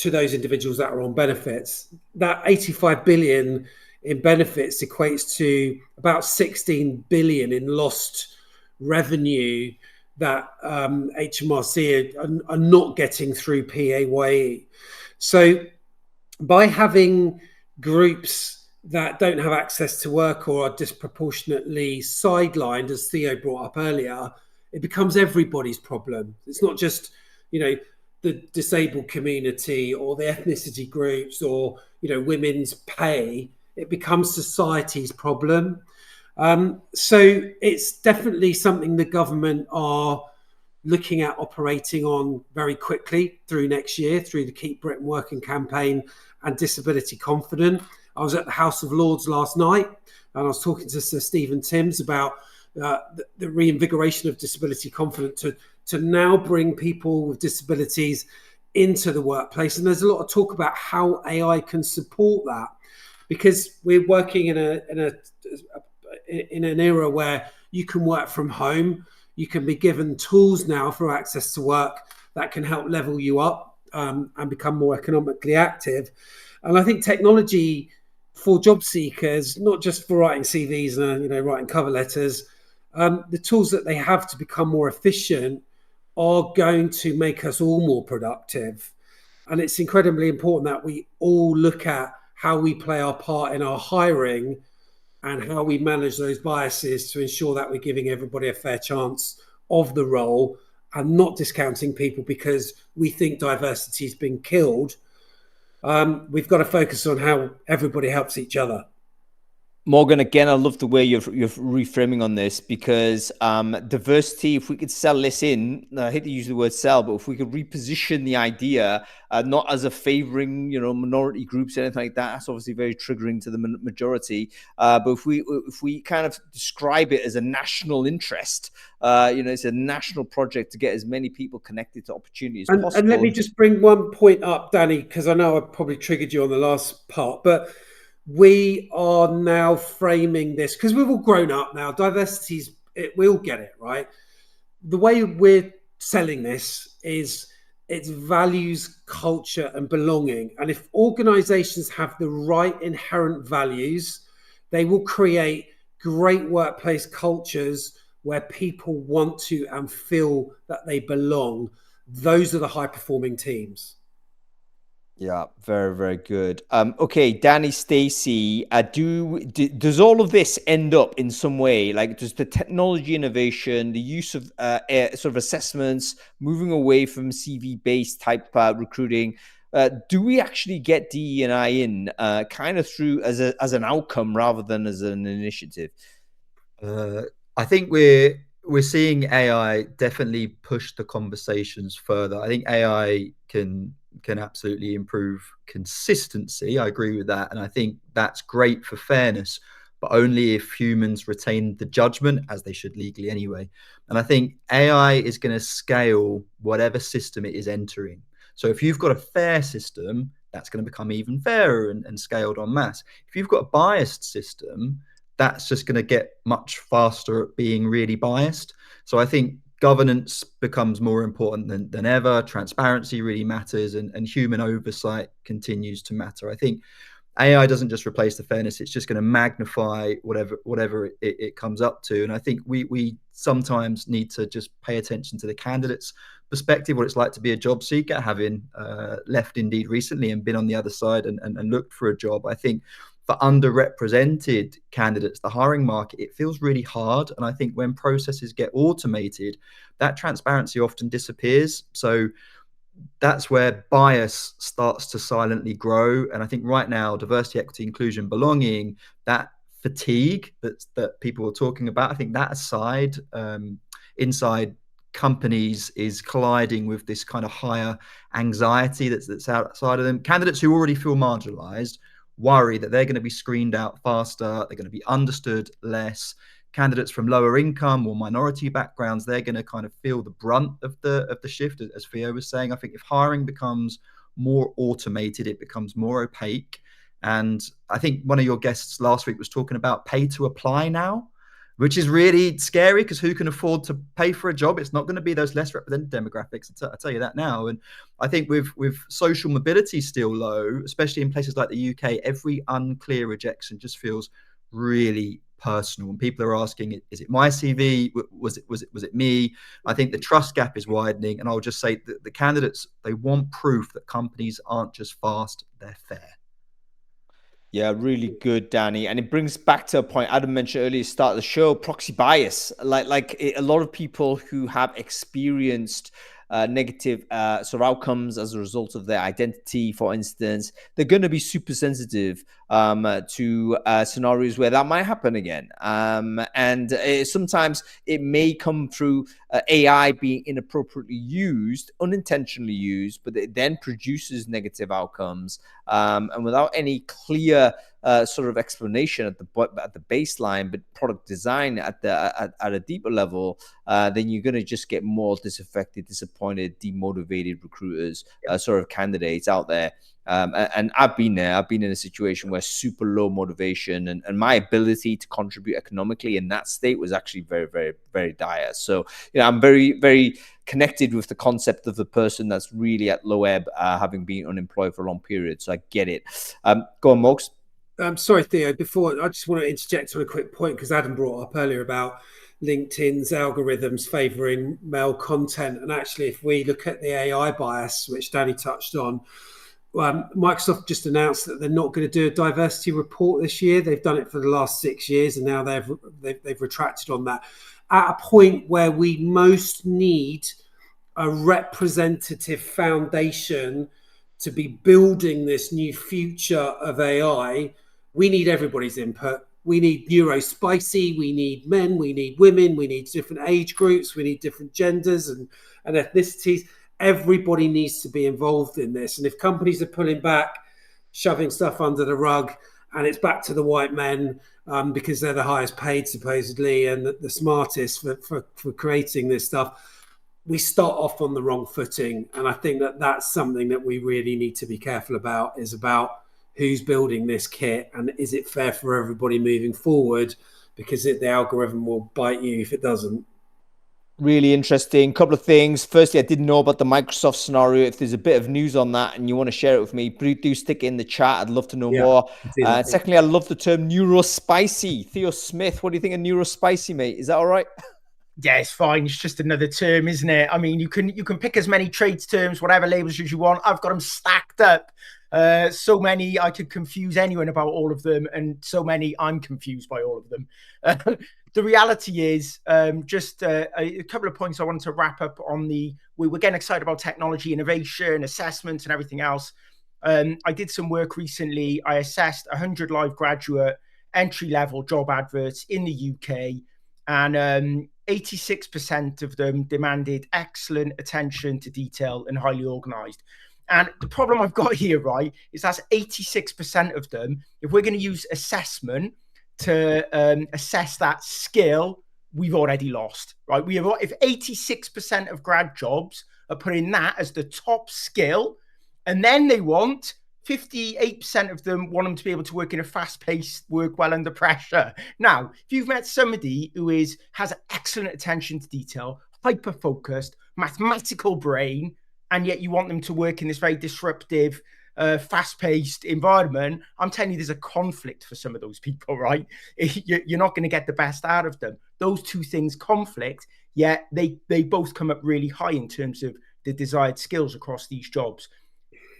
those individuals that are on benefits. That 85 billion in benefits equates to about 16 billion in lost revenue that HMRC are not getting through PAYE. So by having groups that don't have access to work or are disproportionately sidelined, as Theo brought up earlier, it becomes everybody's problem. It's not just, the disabled community or the ethnicity groups or, women's pay. It becomes society's problem. So it's definitely something the government are looking at operating on very quickly through next year, through the Keep Britain Working campaign and Disability Confident. I was at the House of Lords last night and I was talking to Sir Stephen Timms about the reinvigoration of Disability Confident to now bring people with disabilities into the workplace. And there's a lot of talk about how AI can support that, because we're working in an era where you can work from home. You can be given tools now for access to work that can help level you up and become more economically active. And I think technology for job seekers, not just for writing CVs and writing cover letters, the tools that they have to become more efficient are going to make us all more productive. And it's incredibly important that we all look at how we play our part in our hiring and how we manage those biases to ensure that we're giving everybody a fair chance of the role and not discounting people because we think diversity has been killed. We've got to focus on how everybody helps each other. Morgan, again, I love the way you're reframing on this, because diversity, if we could sell this in, I hate to use the word sell, but if we could reposition the idea, not as a favoring, minority groups, anything like that, that's obviously very triggering to the majority. But if we kind of describe it as a national interest, it's a national project to get as many people connected to opportunities as possible. And let me just bring one point up, Danny, because I know I probably triggered you on the last part, but we are now framing this, because we've all grown up now. Diversity's, we all get it, right? The way we're selling this is it's values, culture, and belonging. And if organizations have the right inherent values, they will create great workplace cultures where people want to and feel that they belong. Those are the high-performing teams. Yeah, very, very good. Okay, Danny, Stacey, does all of this end up in some way? Like, does the technology innovation, the use of sort of assessments, moving away from CV-based type recruiting, do we actually get DE&I in kind of through as an outcome rather than as an initiative? I think we're seeing AI definitely push the conversations further. I think AI can absolutely improve consistency. I agree with that. And I think that's great for fairness, but only if humans retain the judgment, as they should legally anyway. And I think AI is going to scale whatever system it is entering. So if you've got a fair system, that's going to become even fairer and scaled en masse. If you've got a biased system, that's just going to get much faster at being really biased. So I think governance becomes more important than ever. Transparency really matters, and human oversight continues to matter. I think AI doesn't just replace the fairness, it's just going to magnify whatever it comes up to. And I think we sometimes need to just pay attention to the candidate's perspective, what it's like to be a job seeker, having left Indeed recently and been on the other side and looked for a job. I think for underrepresented candidates, the hiring market, it feels really hard. And I think when processes get automated, that transparency often disappears. So that's where bias starts to silently grow. And I think right now, diversity, equity, inclusion, belonging, that fatigue that people are talking about, I think that aside, inside companies is colliding with this kind of higher anxiety that's outside of them. Candidates who already feel marginalized worry that they're going to be screened out faster, they're going to be understood less. Candidates from lower income or minority backgrounds, they're going to kind of feel the brunt of the shift, as Theo was saying. I think if hiring becomes more automated, it becomes more opaque. And I think one of your guests last week was talking about pay to apply now, which is really scary because who can afford to pay for a job? It's not going to be those less represented demographics. I'll tell you that now. And I think with social mobility still low, especially in places like the UK, every unclear rejection just feels really personal. And people are asking, is it my CV? Was it me? I think the trust gap is widening. And I'll just say that the candidates, they want proof that companies aren't just fast, they're fair. Yeah, really good, Danny. And it brings back to a point Adam mentioned earlier, start of the show, proxy bias. A lot of people who have experienced negative sort of outcomes as a result of their identity, for instance, they're going to be super sensitive to scenarios where that might happen again. And sometimes it may come through AI being inappropriately used, unintentionally used, but it then produces negative outcomes. And without any clear sort of explanation at the baseline, but product design at a deeper level, then you're going to just get more disaffected, disappointed, demotivated recruiters, sort of candidates out there. And I've been there. I've been in a situation where super low motivation and my ability to contribute economically in that state was actually very, very, very dire. So, I'm very, very connected with the concept of the person that's really at low ebb, having been unemployed for a long period. So I get it. Go on, Mogs. I'm sorry, Theo. Before, I just want to interject on a quick point because Adam brought up earlier about LinkedIn's algorithms favouring male content. And actually, if we look at the AI bias, which Danny touched on, Microsoft just announced that they're not going to do a diversity report this year. They've done it for the last 6 years, and now they've retracted on that. At a point where we most need a representative foundation to be building this new future of AI, we need everybody's input. We need neurospicy, we need men, we need women, we need different age groups, we need different genders and ethnicities. Everybody needs to be involved in this. And if companies are pulling back, shoving stuff under the rug, and it's back to the white men because they're the highest paid supposedly and the smartest for creating this stuff, we start off on the wrong footing. And I think that that's something that we really need to be careful about, is about who's building this kit and is it fair for everybody moving forward, because the algorithm will bite you if it doesn't. Really interesting. Couple of things. Firstly, I didn't know about the Microsoft scenario. If there's a bit of news on that and you want to share it with me, do stick it in the chat. I'd love to know more. Secondly, I love the term neurospicy. Theo Smith, what do you think of neurospicy, mate? Is that all right? Yeah, it's fine. It's just another term, isn't it? I mean, you can pick as many trades terms, whatever labels as you want. I've got them stacked up. So many, I could confuse anyone about all of them, and so many I'm confused by all of them. The reality is, just a couple of points I wanted to wrap up on. We were getting excited about technology, innovation, assessment, and everything else. I did some work recently. I assessed 100 live graduate entry-level job adverts in the UK, and 86% of them demanded excellent attention to detail and highly organized. And the problem I've got here, right, is that's 86% of them. If we're going to use assessment to assess that skill, we've already lost, right? If 86% of grad jobs are putting that as the top skill, and then they want 58% of them want them to be able to work in a fast-paced, work well under pressure. Now, if you've met somebody who has excellent attention to detail, hyper-focused, mathematical brain, and yet you want them to work in this very disruptive, fast-paced environment, I'm telling you, there's a conflict for some of those people, right? You're not going to get the best out of them. Those two things conflict, yet they both come up really high in terms of the desired skills across these jobs.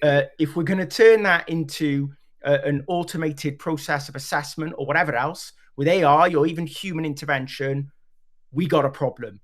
If we're going to turn that into an automated process of assessment or whatever else, with AI or even human intervention, we got a problem.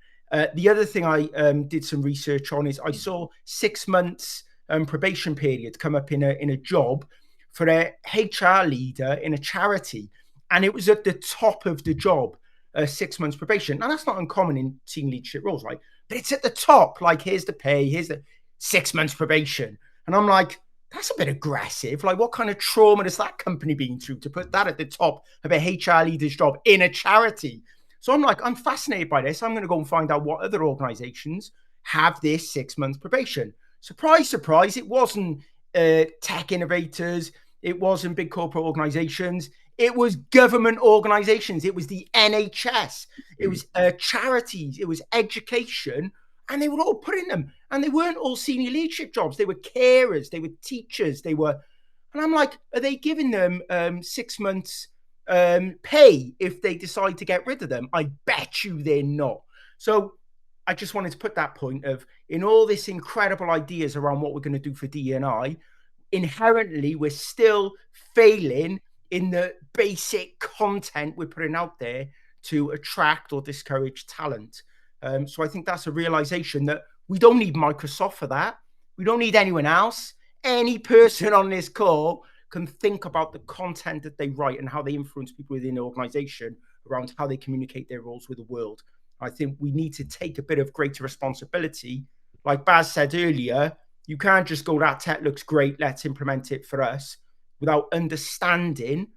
The other thing I did some research on is I saw 6 months probation period come up in a job for a HR leader in a charity, and it was at the top of the job, 6 months probation. Now that's not uncommon in senior leadership roles, right? But it's at the top. Like, here's the pay, here's the 6 months probation. And I'm like, that's a bit aggressive. Like, what kind of trauma has that company been through to put that at the top of a HR leader's job in a charity? So I'm like, I'm fascinated by this. I'm going to go and find out what other organizations have this 6 months probation. Surprise, surprise, it wasn't tech innovators. It wasn't big corporate organizations. It was government organizations. It was the NHS. It was charities. It was education. And they were all putting them. And they weren't all senior leadership jobs. They were carers. They were teachers. They were... And I'm like, are they giving them 6 months pay if they decide to get rid of them? I bet you they're not. So I just wanted to put that point of, in all this incredible ideas around what we're going to do for DEI, inherently, we're still failing in the basic content we're putting out there to attract or discourage talent. So I think that's a realization that we don't need Microsoft for that. We don't need anyone else. Any person on this call can think about the content that they write and how they influence people within the organization around how they communicate their roles with the world. I think we need to take a bit of greater responsibility. Like Baz said earlier, you can't just go, that tech looks great, let's implement it for us, without understanding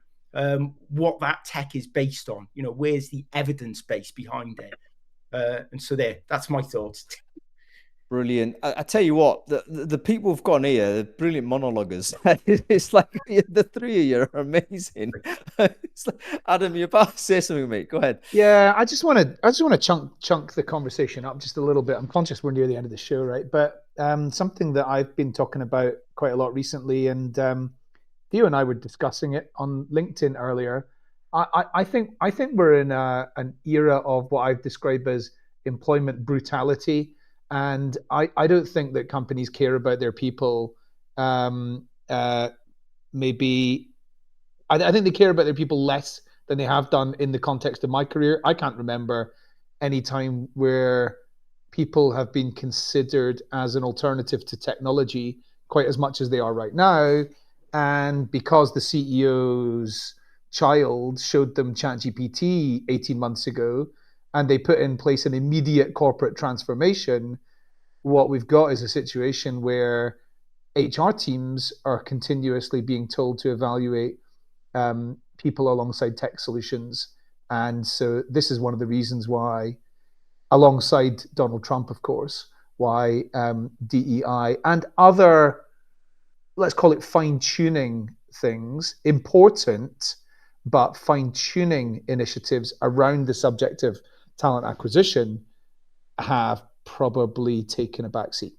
what that tech is based on. You know, where's the evidence base behind it? And so that's my thoughts. Brilliant. I tell you what, the people who've gone here, the brilliant monologuers. It's like the three of you are amazing. It's like, Adam, you're about to say something, mate. Go ahead. Yeah, I just want to chunk the conversation up just a little bit. I'm conscious we're near the end of the show, right? But something that I've been talking about quite a lot recently, and Theo and I were discussing it on LinkedIn earlier. I think we're in an era of what I've described as employment brutality. And I don't think that companies care about their people. Maybe I think they care about their people less than they have done in the context of my career. I can't remember any time where people have been considered as an alternative to technology quite as much as they are right now. And because the CEO's child showed them ChatGPT 18 months ago, and they put in place an immediate corporate transformation, what we've got is a situation where HR teams are continuously being told to evaluate people alongside tech solutions. And so this is one of the reasons why, alongside Donald Trump, of course, why DEI and other, let's call it fine-tuning things, important, but fine-tuning initiatives around the subject of talent acquisition have probably taken a backseat.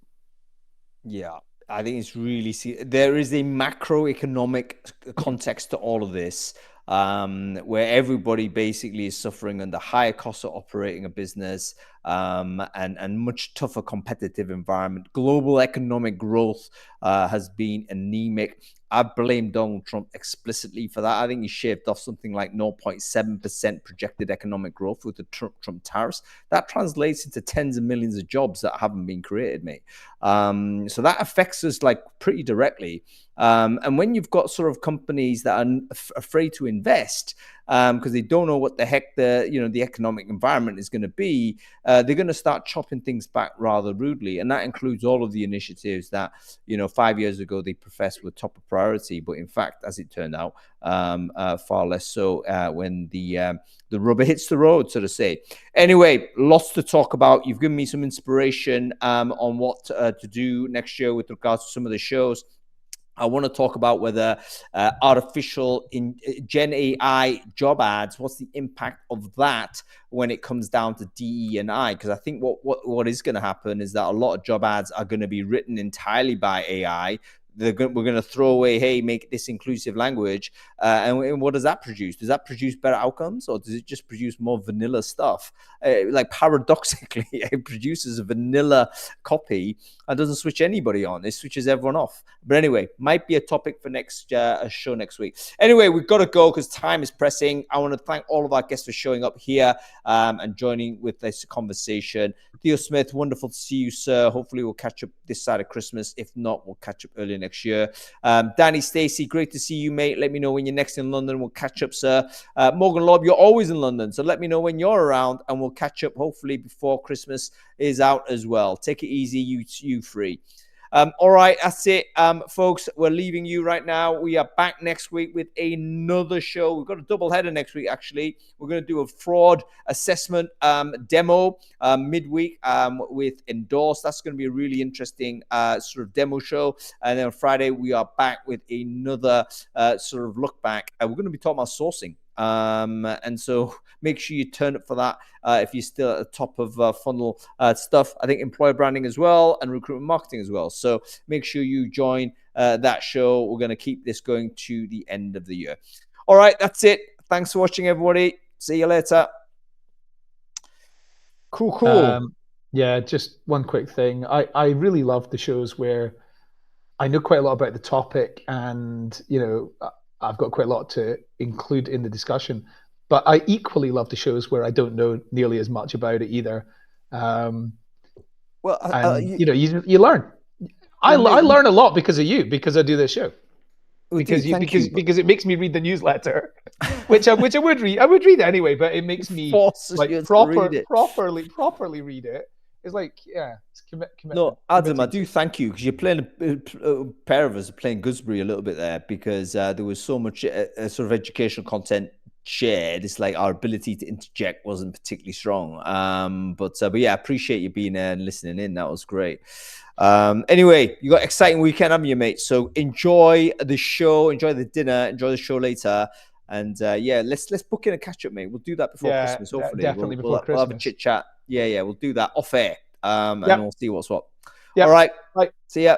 Yeah, I think it's really, there is a macroeconomic context to all of this, where everybody basically is suffering under higher costs of operating a business, and much tougher competitive environment. Global economic growth has been anemic. I blame Donald Trump explicitly for that. I think he shaved off something like 0.7% projected economic growth with the Trump tariffs. That translates into tens of millions of jobs that haven't been created, mate. So that affects us like pretty directly. And when you've got sort of companies that are afraid to invest because they don't know what the heck the economic environment is going to be, they're going to start chopping things back rather rudely. And that includes all of the initiatives that, 5 years ago they professed were top of priority, but in fact, as it turned out, far less so when the rubber hits the road, so to say. Anyway, lots to talk about. You've given me some inspiration on what to do next year with regards to some of the shows. I want to talk about whether artificial Gen AI job ads, what's the impact of that when it comes down to DE&I? Because I think what is going to happen is that a lot of job ads are going to be written entirely by AI. We're going to throw away, hey, make this inclusive language. And what does that produce? Does that produce better outcomes, or does it just produce more vanilla stuff? Like paradoxically, it produces a vanilla copy and doesn't switch anybody on. It switches everyone off. But anyway, might be a topic for next show next week. Anyway, we've got to go because time is pressing. I want to thank all of our guests for showing up here and joining with this conversation. Theo Smith, wonderful to see you, sir. Hopefully we'll catch up this side of Christmas. If not, we'll catch up early next year. Danny Stacey, great to see you, mate. Let me know when you're next in London. We'll catch up, sir. Morgan Lobb, you're always in London, so let me know when you're around, and we'll catch up hopefully before Christmas is out as well. Take it easy, you free. All right, that's it, folks. We're leaving you right now. We are back next week with another show. We've got a double header next week, actually. We're going to do a fraud assessment demo midweek with Endorse. That's going to be a really interesting sort of demo show. And then on Friday, we are back with another sort of look back. We're going to be talking about sourcing. And so make sure you turn up for that if you're still at the top of funnel stuff. I think employer branding as well and recruitment marketing as well. So make sure you join that show. We're going to keep this going to the end of the year. All right, that's it. Thanks for watching, everybody. See you later. Cool. Yeah, just one quick thing. I really love the shows where I know quite a lot about the topic, and I've got quite a lot to include in the discussion, but I equally love the shows where I don't know nearly as much about it either. You learn. I learn a lot because of you, because I do this show. Because it makes me read the newsletter, which I would read. I would read it anyway, but it makes me properly read it. It's like, it's commitment. No, Adam, I do thank you, because you're playing a pair of us are playing Gooseberry a little bit there, because there was so much sort of educational content shared. It's like our ability to interject wasn't particularly strong. But yeah, I appreciate you being there and listening in. That was great. Anyway, you got an exciting weekend, haven't you, mate? So enjoy the show, enjoy the dinner, enjoy the show later. And let's book in a catch up, mate. We'll do that before Christmas, hopefully. Definitely before Christmas. We'll have a chit chat. Yeah, we'll do that off air. And we'll see what's what. Yep. All right. Bye. See ya.